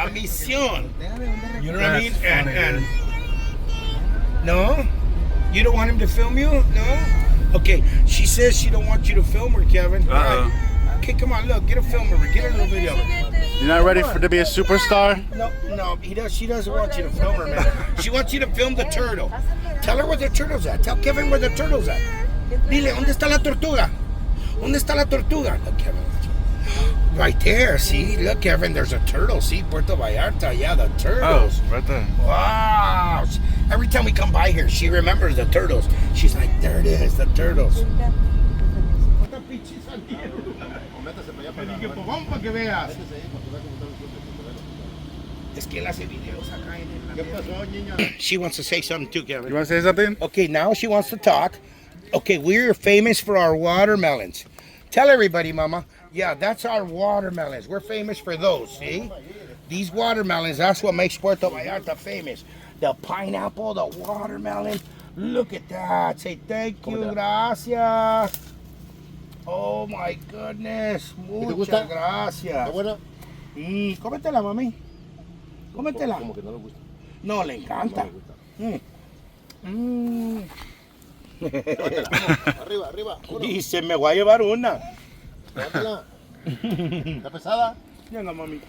Misión. You know what I mean? And no, you don't want him to film you? No. Okay. She says she don't want you to film her, Kevin. Right. Okay, come on, look, get a film of her, get a little video. You're not ready to be a superstar? No, she doesn't want you to film her, man. She wants you to film the turtle. Tell her where the turtle's at. Tell Kevin where the turtle's at. Dile, ¿dónde está la tortuga? ¿Dónde está la tortuga? Look, Kevin. Right there, see? Look, Kevin, there's a turtle. See, Puerto Vallarta, yeah, the turtles. Oh, right there. Wow. Every time we come by here, she remembers the turtles. She's like, there it is, the turtles. She wants to say something too, Kevin. You want to say something? Okay, now she wants to talk. Okay, we're famous for our watermelons. Tell everybody, Mama. Yeah, that's our watermelons. We're famous for those, see? These watermelons, that's what makes Puerto Vallarta famous. The pineapple, the watermelon. Look at that. Say thank you, gracias. Oh my goodness. Muchas gracias. Cómetela, mami. Cómetela. Como que no le gusta. No, le encanta. Arriba. Dice, me voy a llevar una. Llévatela. ¿Está pesada? Venga, mami.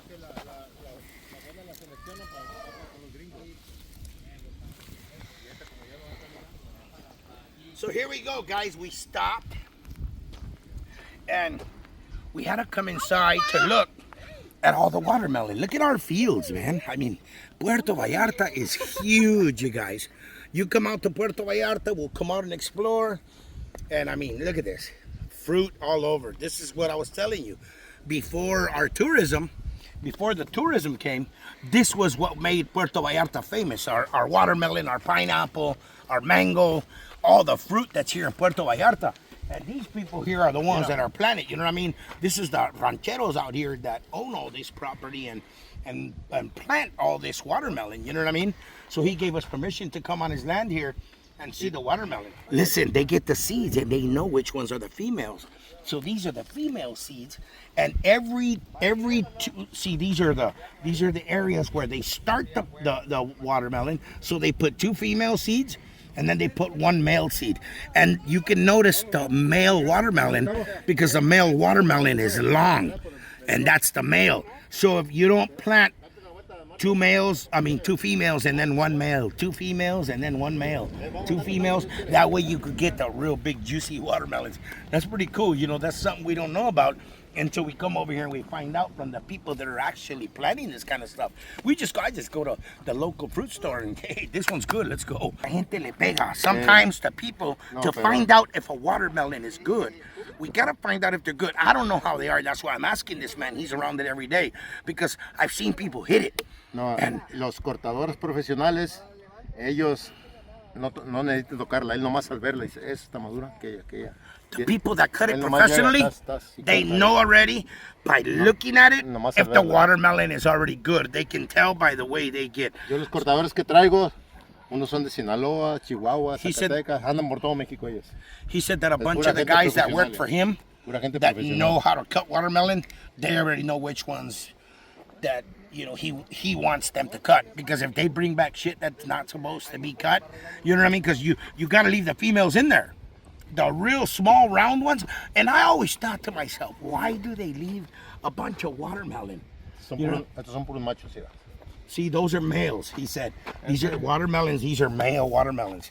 So here we go, guys. We stopped. And we had to come inside to look at all the watermelon. Look at our fields, man. I mean, Puerto Vallarta is huge, you guys. You come out to Puerto Vallarta, we'll come out and explore. And I mean, look at this. Fruit all over. This is what I was telling you. Before the tourism came, this was what made Puerto Vallarta famous. Our watermelon, our pineapple, our mango, all the fruit that's here in Puerto Vallarta. And these people here are the ones that are planting, you know what I mean? This is the rancheros out here that own all this property and plant all this watermelon, you know what I mean? So he gave us permission to come on his land here and see the watermelon. Listen, they get the seeds and they know which ones are the females. So these are the female seeds, and these are the areas where they start the watermelon. So they put 2 female seeds, and then they put 1 male seed. And you can notice the male watermelon because the male watermelon is long, and that's the male. So if you don't plant 2 females and then 1 male, 2 females and then 1 male, 2 females. That way you could get the real big juicy watermelons. That's pretty cool. You know, that's something we don't know about until we come over here and we find out from the people that are actually planting this kind of stuff. I just go to the local fruit store and, hey, this one's good, let's go. Gente le pega. Sometimes the people, to find out if a watermelon is good, we gotta find out if they're good. I don't know how they are. That's why I'm asking this man. He's around it every day because I've seen people hit it. No, los cortadores profesionales, ellos no necesitan tocarla. Él nomás al verla dice, esa está madura, aquella. The people that cut it professionally, they know already by looking at it if the watermelon is already good. They can tell by the way they get. Yo los cortadores que traigo, unos son de Sinaloa, Chihuahua, Zacatecas, andan por todo México ellos. He said that a bunch of the guys that work for him that know how to cut watermelon, they already know which ones that, you know, he wants them to cut, because if they bring back shit that's not supposed to be cut, you know what I mean? Because you got to leave the females in there, the real small round ones. And I always thought to myself, why do they leave a bunch of watermelon? Estos son puros machos, sí. See, those are males, he said. These are watermelons. These are male watermelons.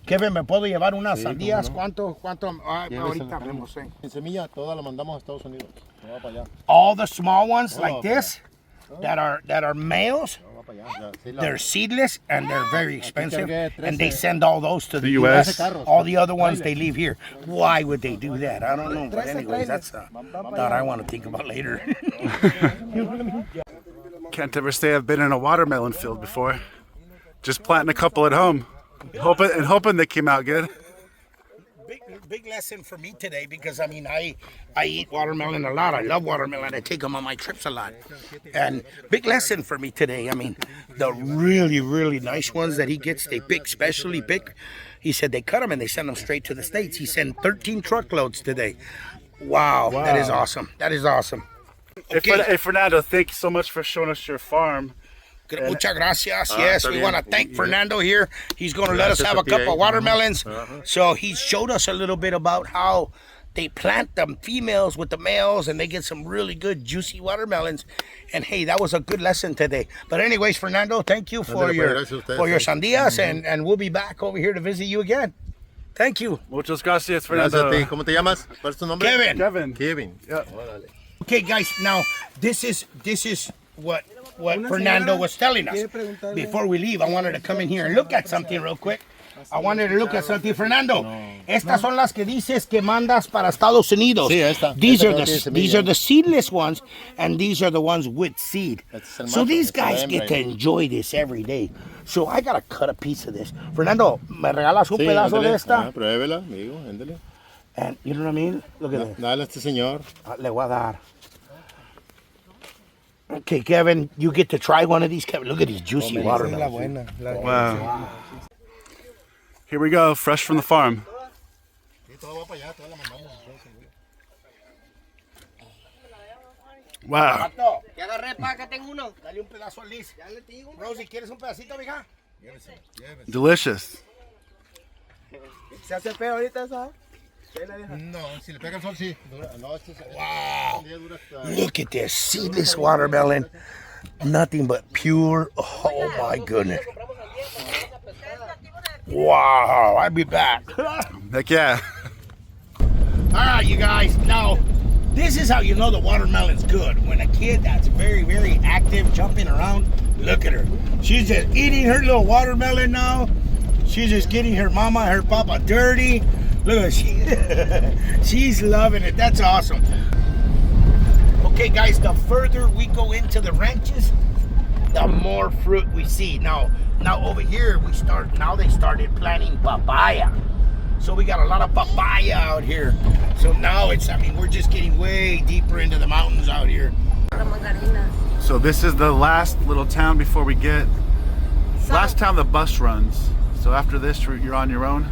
Kevin, ¿me puedo llevar unas sandías? ¿Cuánto? Ahorita vemos, eh. En semilla, toda la mandamos a Estados Unidos. Va para allá. All the small ones like this that are males, they're seedless and they're very expensive, and they send all those to the US. All the other ones they leave here. Why would they do that? I don't know. But anyways, that's a thought I want to think about later. Can't ever say I've been in a watermelon field before. Just planting a couple at home, hoping they came out good. Big lesson for me today, because I mean I eat watermelon a lot. I love watermelon. I take them on my trips a lot. And big lesson for me today. I mean, the really, really nice ones that he gets, they pick, specially pick. He said they cut them and they send them straight to the States. He sent 13 truckloads today. Wow. That is awesome. That is awesome. Okay. Hey, Fernando, thank you so much for showing us your farm. Muchas gracias. Yes, we want to thank Fernando here. He's going to let us have a couple of watermelons. So he showed us a little bit about how they plant the females with the males and they get some really good juicy watermelons. And hey, that was a good lesson today. But anyways, Fernando, thank you for your sandías, and we'll be back over here to visit you again. Thank you. Muchas gracias, Fernando. Gracias a ti. ¿Cómo te llamas? ¿Cuál es tu nombre? Kevin. Yeah. Okay, guys, now this is what Fernando was telling us. Before we leave, I wanted to come in here and look at something real quick. I wanted to look at something. Fernando, estas son las que dices que mandas para Estados Unidos. Sí, esta. These are the seedless ones, and these are the ones with seed. So these guys get to enjoy this every day. So I gotta cut a piece of this. Fernando, ¿me regalas un pedazo de esta? Pruébela, amigo, ándale. And you know what I mean? Look at this. Dale a este señor. Le voy a dar. Okay, Kevin, you get to try one of these. Kevin, look at these juicy watermelons. Wow. Here we go, fresh from the farm. Wow. Rosie, ¿quieres un pedacito, mija? Delicious. ¿Se hace feo ahorita esa? No, si le pega el sol, sí. Wow. Look at this seedless watermelon. Nothing but pure. Oh my goodness. Wow. I'll be back. Heck yeah. All right, you guys. Now, This is how you know the watermelon's good. When a kid that's very, very active, jumping around, look at her. She's just eating her little watermelon now. She's just getting her mama and her papa dirty. Look at her. She's loving it. That's awesome. Okay, guys, the further we go into the ranches, the more fruit we see. Now over here, they started planting papaya. So we got a lot of papaya out here. So now we're just getting way deeper into the mountains out here. So this is the last little town before we get, last town the bus runs. So after this, you're on your own.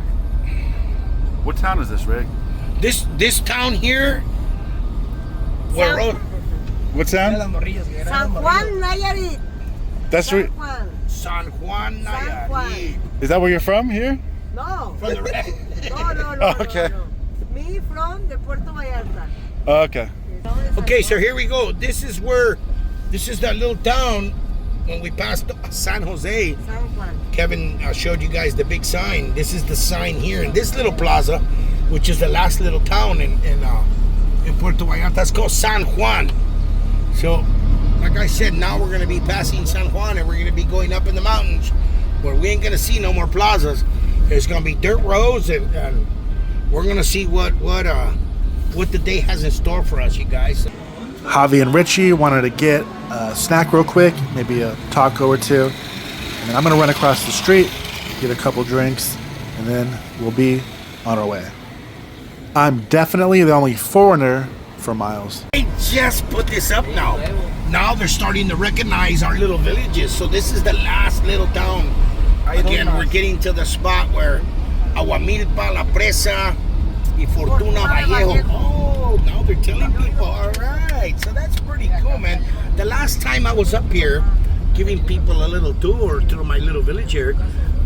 What town is this, Rick? This town here, What town? San Juan, Nayarit. That's San right. Juan. San Juan, Nayarit. Is that where you're from? Here? No. From the No. Okay. No. Me from the Puerto Vallarta. Okay. Okay, so here we go. This is that little town when we passed San Jose. San Juan. Kevin showed you guys the big sign. This is the sign here in this little plaza, which is the last little town in Puerto Vallarta. It's called San Juan. So, like I said, now we're going to be passing San Juan and we're going to be going up in the mountains where we ain't going to see no more plazas. There's going to be dirt roads and we're going to see what the day has in store for us, you guys. Javi and Richie wanted to get a snack real quick, maybe a taco or two. And then I'm going to run across the street, get a couple drinks, and then we'll be on our way. I'm definitely the only foreigner for miles. They just put this up now. Now they're starting to recognize our little villages. So this is the last little town. Again, we're getting to the spot where Aguamilpa, La Presa, y Fortuna Vallejo. Oh, now they're telling people. All right, so that's pretty cool, man. The last time I was up here giving people a little tour through my little village here,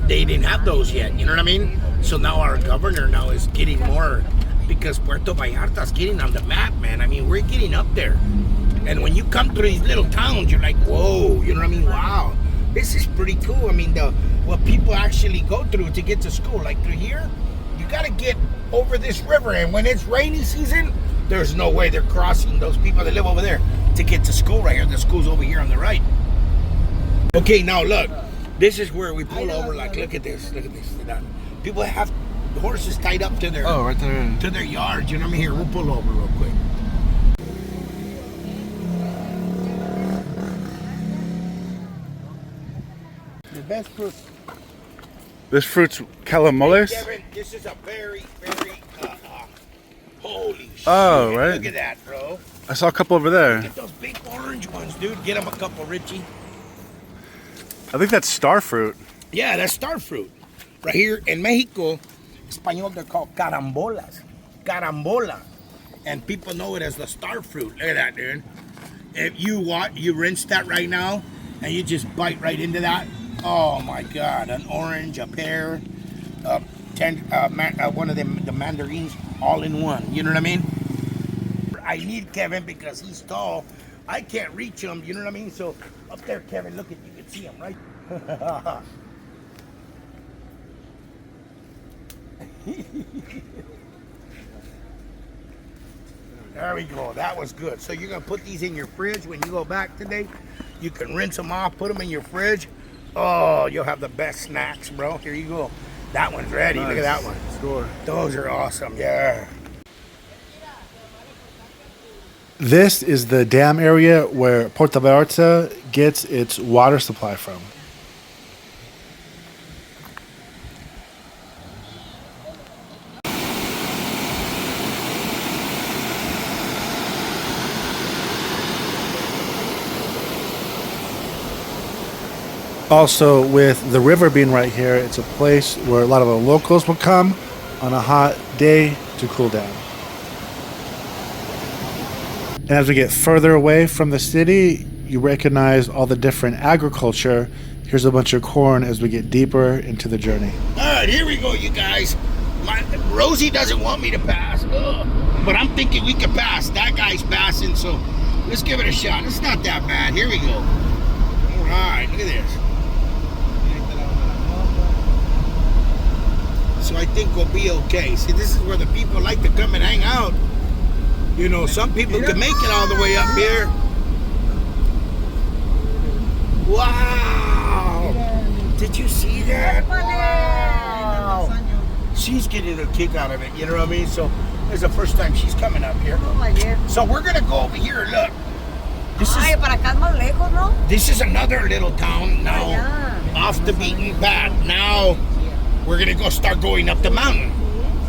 they didn't have those yet. You know what I mean? So now our governor now is getting more, because Puerto Vallarta's getting on the map, man. I mean, we're getting up there. And when you come through these little towns, you're like, whoa, you know what I mean? Wow, this is pretty cool. I mean, what people actually go through to get to school, like through here, you got to get over this river. And when it's rainy season, there's no way they're crossing, those people that live over there, to get to school right here. The school's over here on the right. Okay, now look, this is where we pull over. Like, look at this. People have horses tied up to their right there. to their yards. You know what I mean? Here, we'll pull over real quick. The best fruit. This fruit's calamoles? Kevin, this is a very, very holy shit. Oh, right. Look at that, bro. I saw a couple over there. Look at those big orange ones, dude. Get them a couple, Richie. I think that's star fruit. Yeah, that's star fruit. Right here in Mexico, Espanol, they're called carambolas. Carambola. And people know it as the star fruit. Look at that, dude. If you rinse that right now, and you just bite right into that. Oh my God, an orange, a pear, one of them, the mandarins, all in one. You know what I mean? I need Kevin because he's tall. I can't reach him, you know what I mean? So up there, Kevin, look at, you can see him, right? There we go, that was good. So you're gonna put these in your fridge when you go back today. You can rinse them off, put them in your fridge. Oh, you'll have the best snacks, bro. Here you go. That one's ready. Nice. Look at that one. Score. Those are awesome, yeah. This is the dam area where Puerto Vallarta gets its water supply from. Also, with the river being right here, it's a place where a lot of the locals will come on a hot day to cool down. And as we get further away from the city, you recognize all the different agriculture. Here's a bunch of corn as we get deeper into the journey. All right, here we go, you guys. Rosie doesn't want me to pass, but I'm thinking we can pass. That guy's passing, so let's give it a shot. It's not that bad. Here we go. All right, look at this. So I think we'll be okay. See, this is where the people like to come and hang out. You know, some people can make it all the way up here. Wow! Did you see that? Wow! She's getting a kick out of it, you know what I mean? So it's the first time she's coming up here. So we're gonna go over here. Look, this is another little town now, off the beaten path. Now we're gonna go start going up the mountain,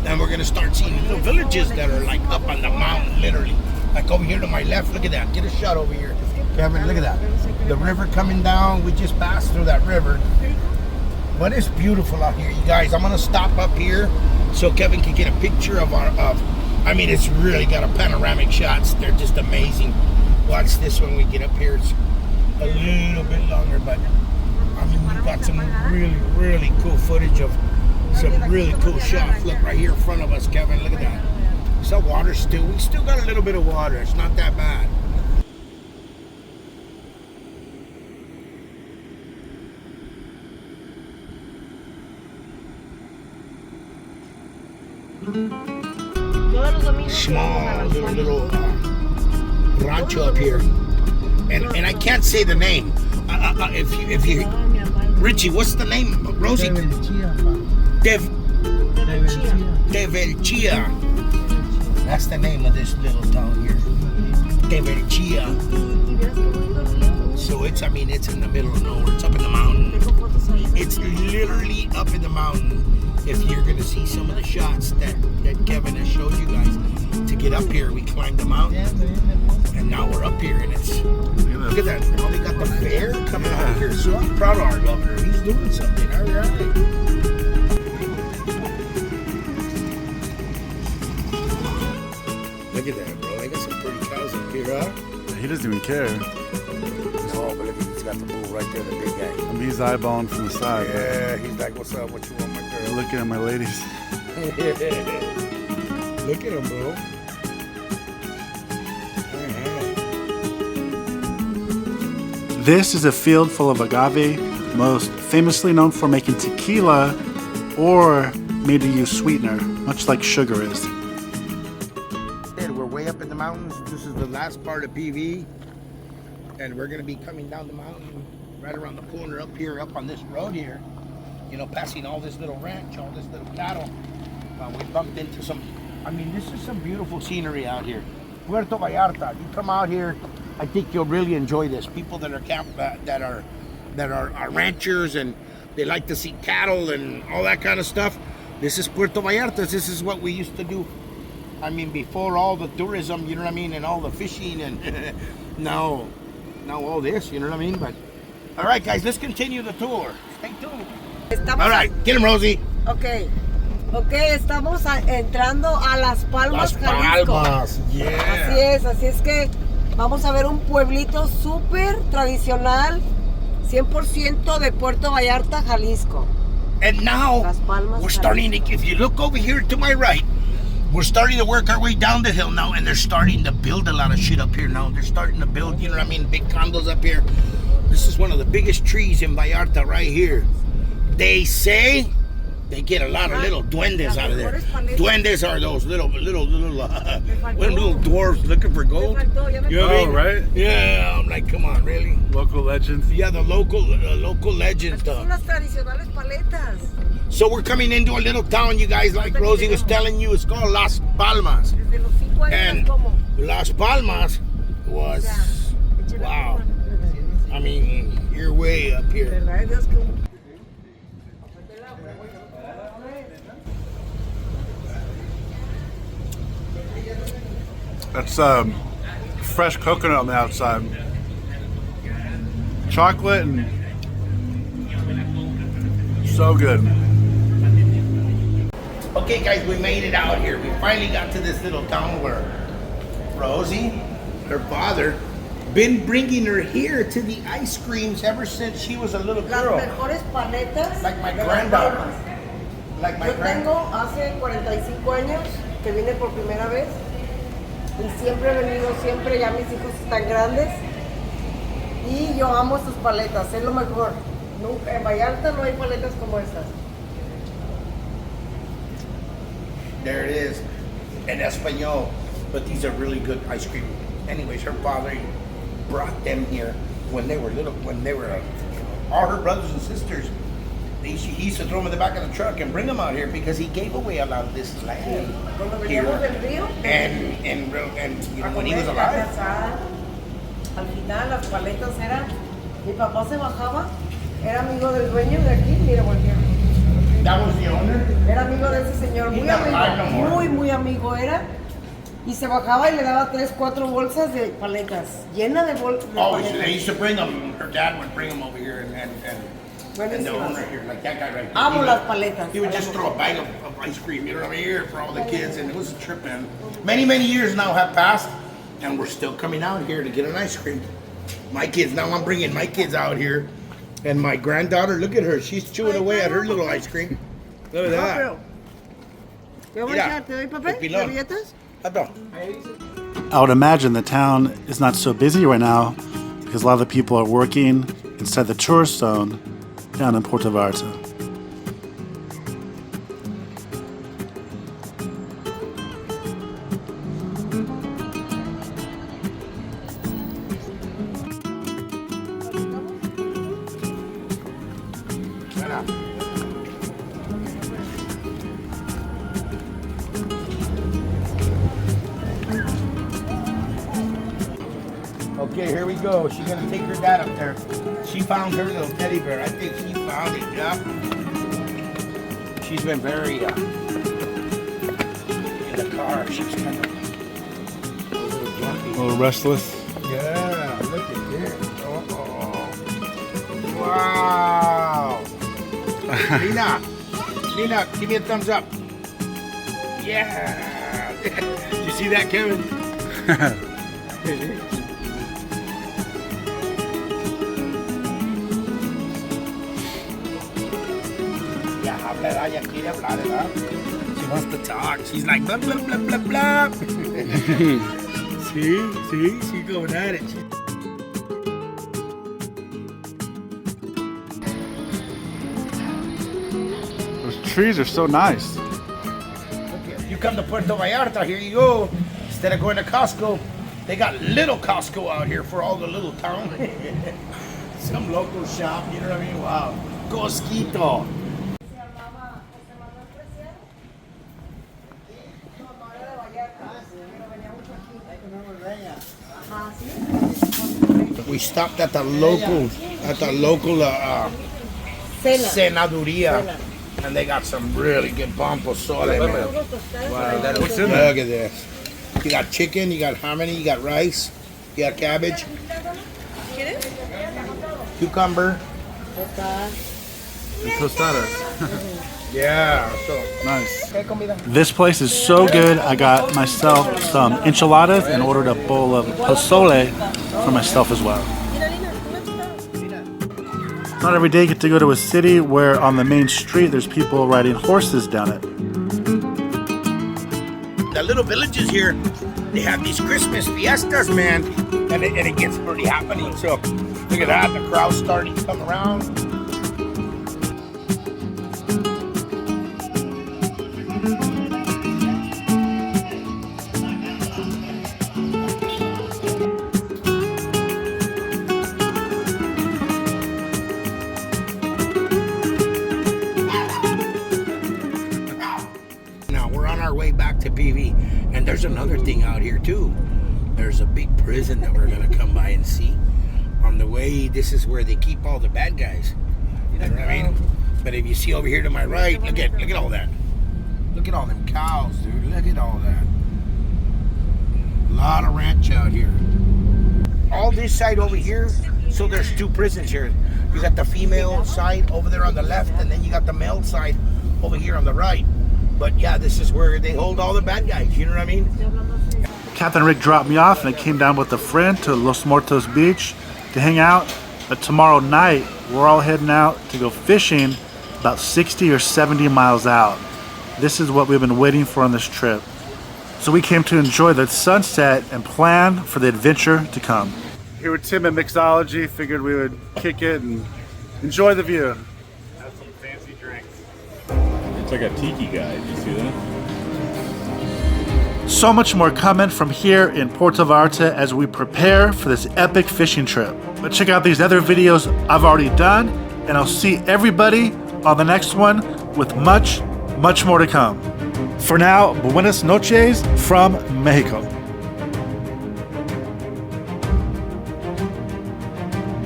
and we're gonna start seeing little villages that are like up on the mountain, literally. Like over here to my left. Look at that. Get a shot over here, Kevin. Look at that. The river coming down. We just passed through that river. But it's beautiful out here, you guys. I'm gonna stop up here so Kevin can get a picture of our. I mean, it's really got a panoramic shots. They're just amazing. Watch this when we get up here. It's a little bit longer, but I mean, we've got some really, really cool footage of some really cool shots. Look right here in front of us, Kevin. Look at that. So water still. We still got a little bit of water. It's not that bad. Small little rancho up here, and I can't say the name. If you Richie, what's the name? Rosie? Develchia. That's the name of this little town here. Develchia. So it's in the middle of nowhere. It's up in the mountain. It's literally up in the mountain. If you're gonna see some of the shots that Kevin has showed you guys, to get up here, we climbed the mountain, and now we're up here, and it's look at that. Now they got the fair coming out here. So I'm proud of our governor. He's doing something. All right. Look at that, bro. They got some pretty cows up here, huh? He doesn't even care. No, but look, he's got the bull right there, the big guy. I mean, he's eyeballing from the side. Yeah, he's like, "What's up? What you want, my girl?" Looking at my ladies. Look at him, bro. This is a field full of agave, most famously known for making tequila or made to use sweetener, much like sugar is. We're way up in the mountains. This is the last part of PV, and we're gonna be coming down the mountain right around the corner up here, up on this road here. You know, passing all this little ranch, all this little cattle. We bumped into some. I mean, this is some beautiful scenery out here. Puerto Vallarta. You come out here, I think you'll really enjoy this. People that are that are ranchers and they like to see cattle and all that kind of stuff. This is Puerto Vallarta. This is what we used to do. I mean, before all the tourism, you know what I mean, and all the fishing, and now all this, you know what I mean. But all right, guys, let's continue the tour. Stay tuned. All right, get him, Rosie. Okay, estamos entrando a Las Palmas, Jalisco. Palmas, yeah. Así es que vamos a ver un pueblito súper tradicional, 100% de Puerto Vallarta, Jalisco. And now Las Palmas, we're starting to, if you look over here to my right, we're starting to work our way down the hill now, and they're starting to build a lot of shit up here now. They're starting to build, you know what I mean, big condos up here. This is one of the biggest trees in Vallarta right here. They say they get a lot of little duendes out of there. Duendes are those little dwarves looking for gold. You know what I mean? Right? Yeah, I'm like, come on, really? Local legends. Yeah, the local legend stuff. Son las tradicionales paletas. So we're coming into a little town, you guys, like Rosie was telling you. It's called Las Palmas. And Las Palmas was, wow. I mean, you're way up here. That's fresh coconut on the outside. Chocolate and so good. Okay, guys, we made it out here. We finally got to this little town where Rosie, her father, been bringing her here to the ice creams ever since she was a little girl. Las mejores paletas. Like my granddaughter. Like my Yo tengo hace 45 años que vine por primera vez y siempre he venido, siempre, ya mis hijos están grandes y yo amo estas paletas, es lo mejor. Nunca, en Vallarta no hay paletas como estas. There it is, in Espanol. but these are really good ice cream. Anyways, her father brought them here when they were little, all her brothers and sisters. He used to throw them in the back of the truck and bring them out here because he gave away a lot of this land here. And when he was alive. Al final las paletas eran, mi papá se bajaba, era amigo del dueño de aquí, mira cualquier. That was the owner? Era amigo de ese señor, muy amigo, muy amigo era. Y se bajaba y le daba 3, 4 bolsas de paletas, llena de bolsas. Oh, they used to bring them, her dad would bring them over here and the owner here, like that guy right there. Amo las paletas. He would just throw a bag of ice cream, you know what I mean, here for all the kids, and it was a trip, man. Many, many years now have passed, and we're still coming out here to get an ice cream. My kids, now I'm bringing my kids out here, and my granddaughter, look at her, she's chewing away at her little ice cream. Look at that. I would imagine the town is not so busy right now because a lot of the people are working inside the tourist zone down in Puerto Vallarta. Okay, here we go. She's gonna take her dad up there. She found her little teddy bear. I think she found it, yeah. She's been very in the car. She's kind of a little jumpy. A little restless. Yeah, look at this. Oh, wow. Nina, give me a thumbs up. Yeah. You see that, Kevin? She wants to talk. She's like blah blah blah blah blah. See, she's going at it. Those trees are so nice. You come to Puerto Vallarta, here you go. Instead of going to Costco, they got little Costco out here for all the little town. Some local shop, you know what I mean? Wow. Cosquito. We stopped at the local cenaduria, and they got some really good pan pozole, man. Wow. What's in there? Look at this. You got chicken, you got hominy, you got rice, you got cabbage, cucumber, And tostadas. Yeah, so nice. This place is so good. I got myself some enchiladas and ordered a bowl of pozole for myself as well. Not every day you get to go to a city where on the main street there's people riding horses down it. The little villages here, they have these Christmas fiestas, man, and it gets pretty happening. So look at that, the crowd's starting to come around. Way back to PV, and there's another thing out here too. There's a big prison that we're gonna come by and see on the way. This is where they keep all the bad guys, you know what I mean? But if you see over here to my right, look at all that, look at all them cows, dude. Look at all that. A lot of ranch out here. All this side over here, so there's two prisons here. You got the female side over there on the left, and then you got the male side over here on the right. But yeah, this is where they hold all the bad guys, you know what I mean? Captain Rick dropped me off and I came down with a friend to Los Muertos Beach to hang out. But tomorrow night, we're all heading out to go fishing about 60 or 70 miles out. This is what we've been waiting for on this trip. So we came to enjoy the sunset and plan for the adventure to come. Here with Tim at Mixology, figured we would kick it and enjoy the view. Have some fancy drinks. It's like a tiki guy. Did you see that? So much more coming from here in Puerto Vallarta as we prepare for this epic fishing trip. But check out these other videos I've already done, and I'll see everybody on the next one with much more to come. For now, buenas noches from Mexico.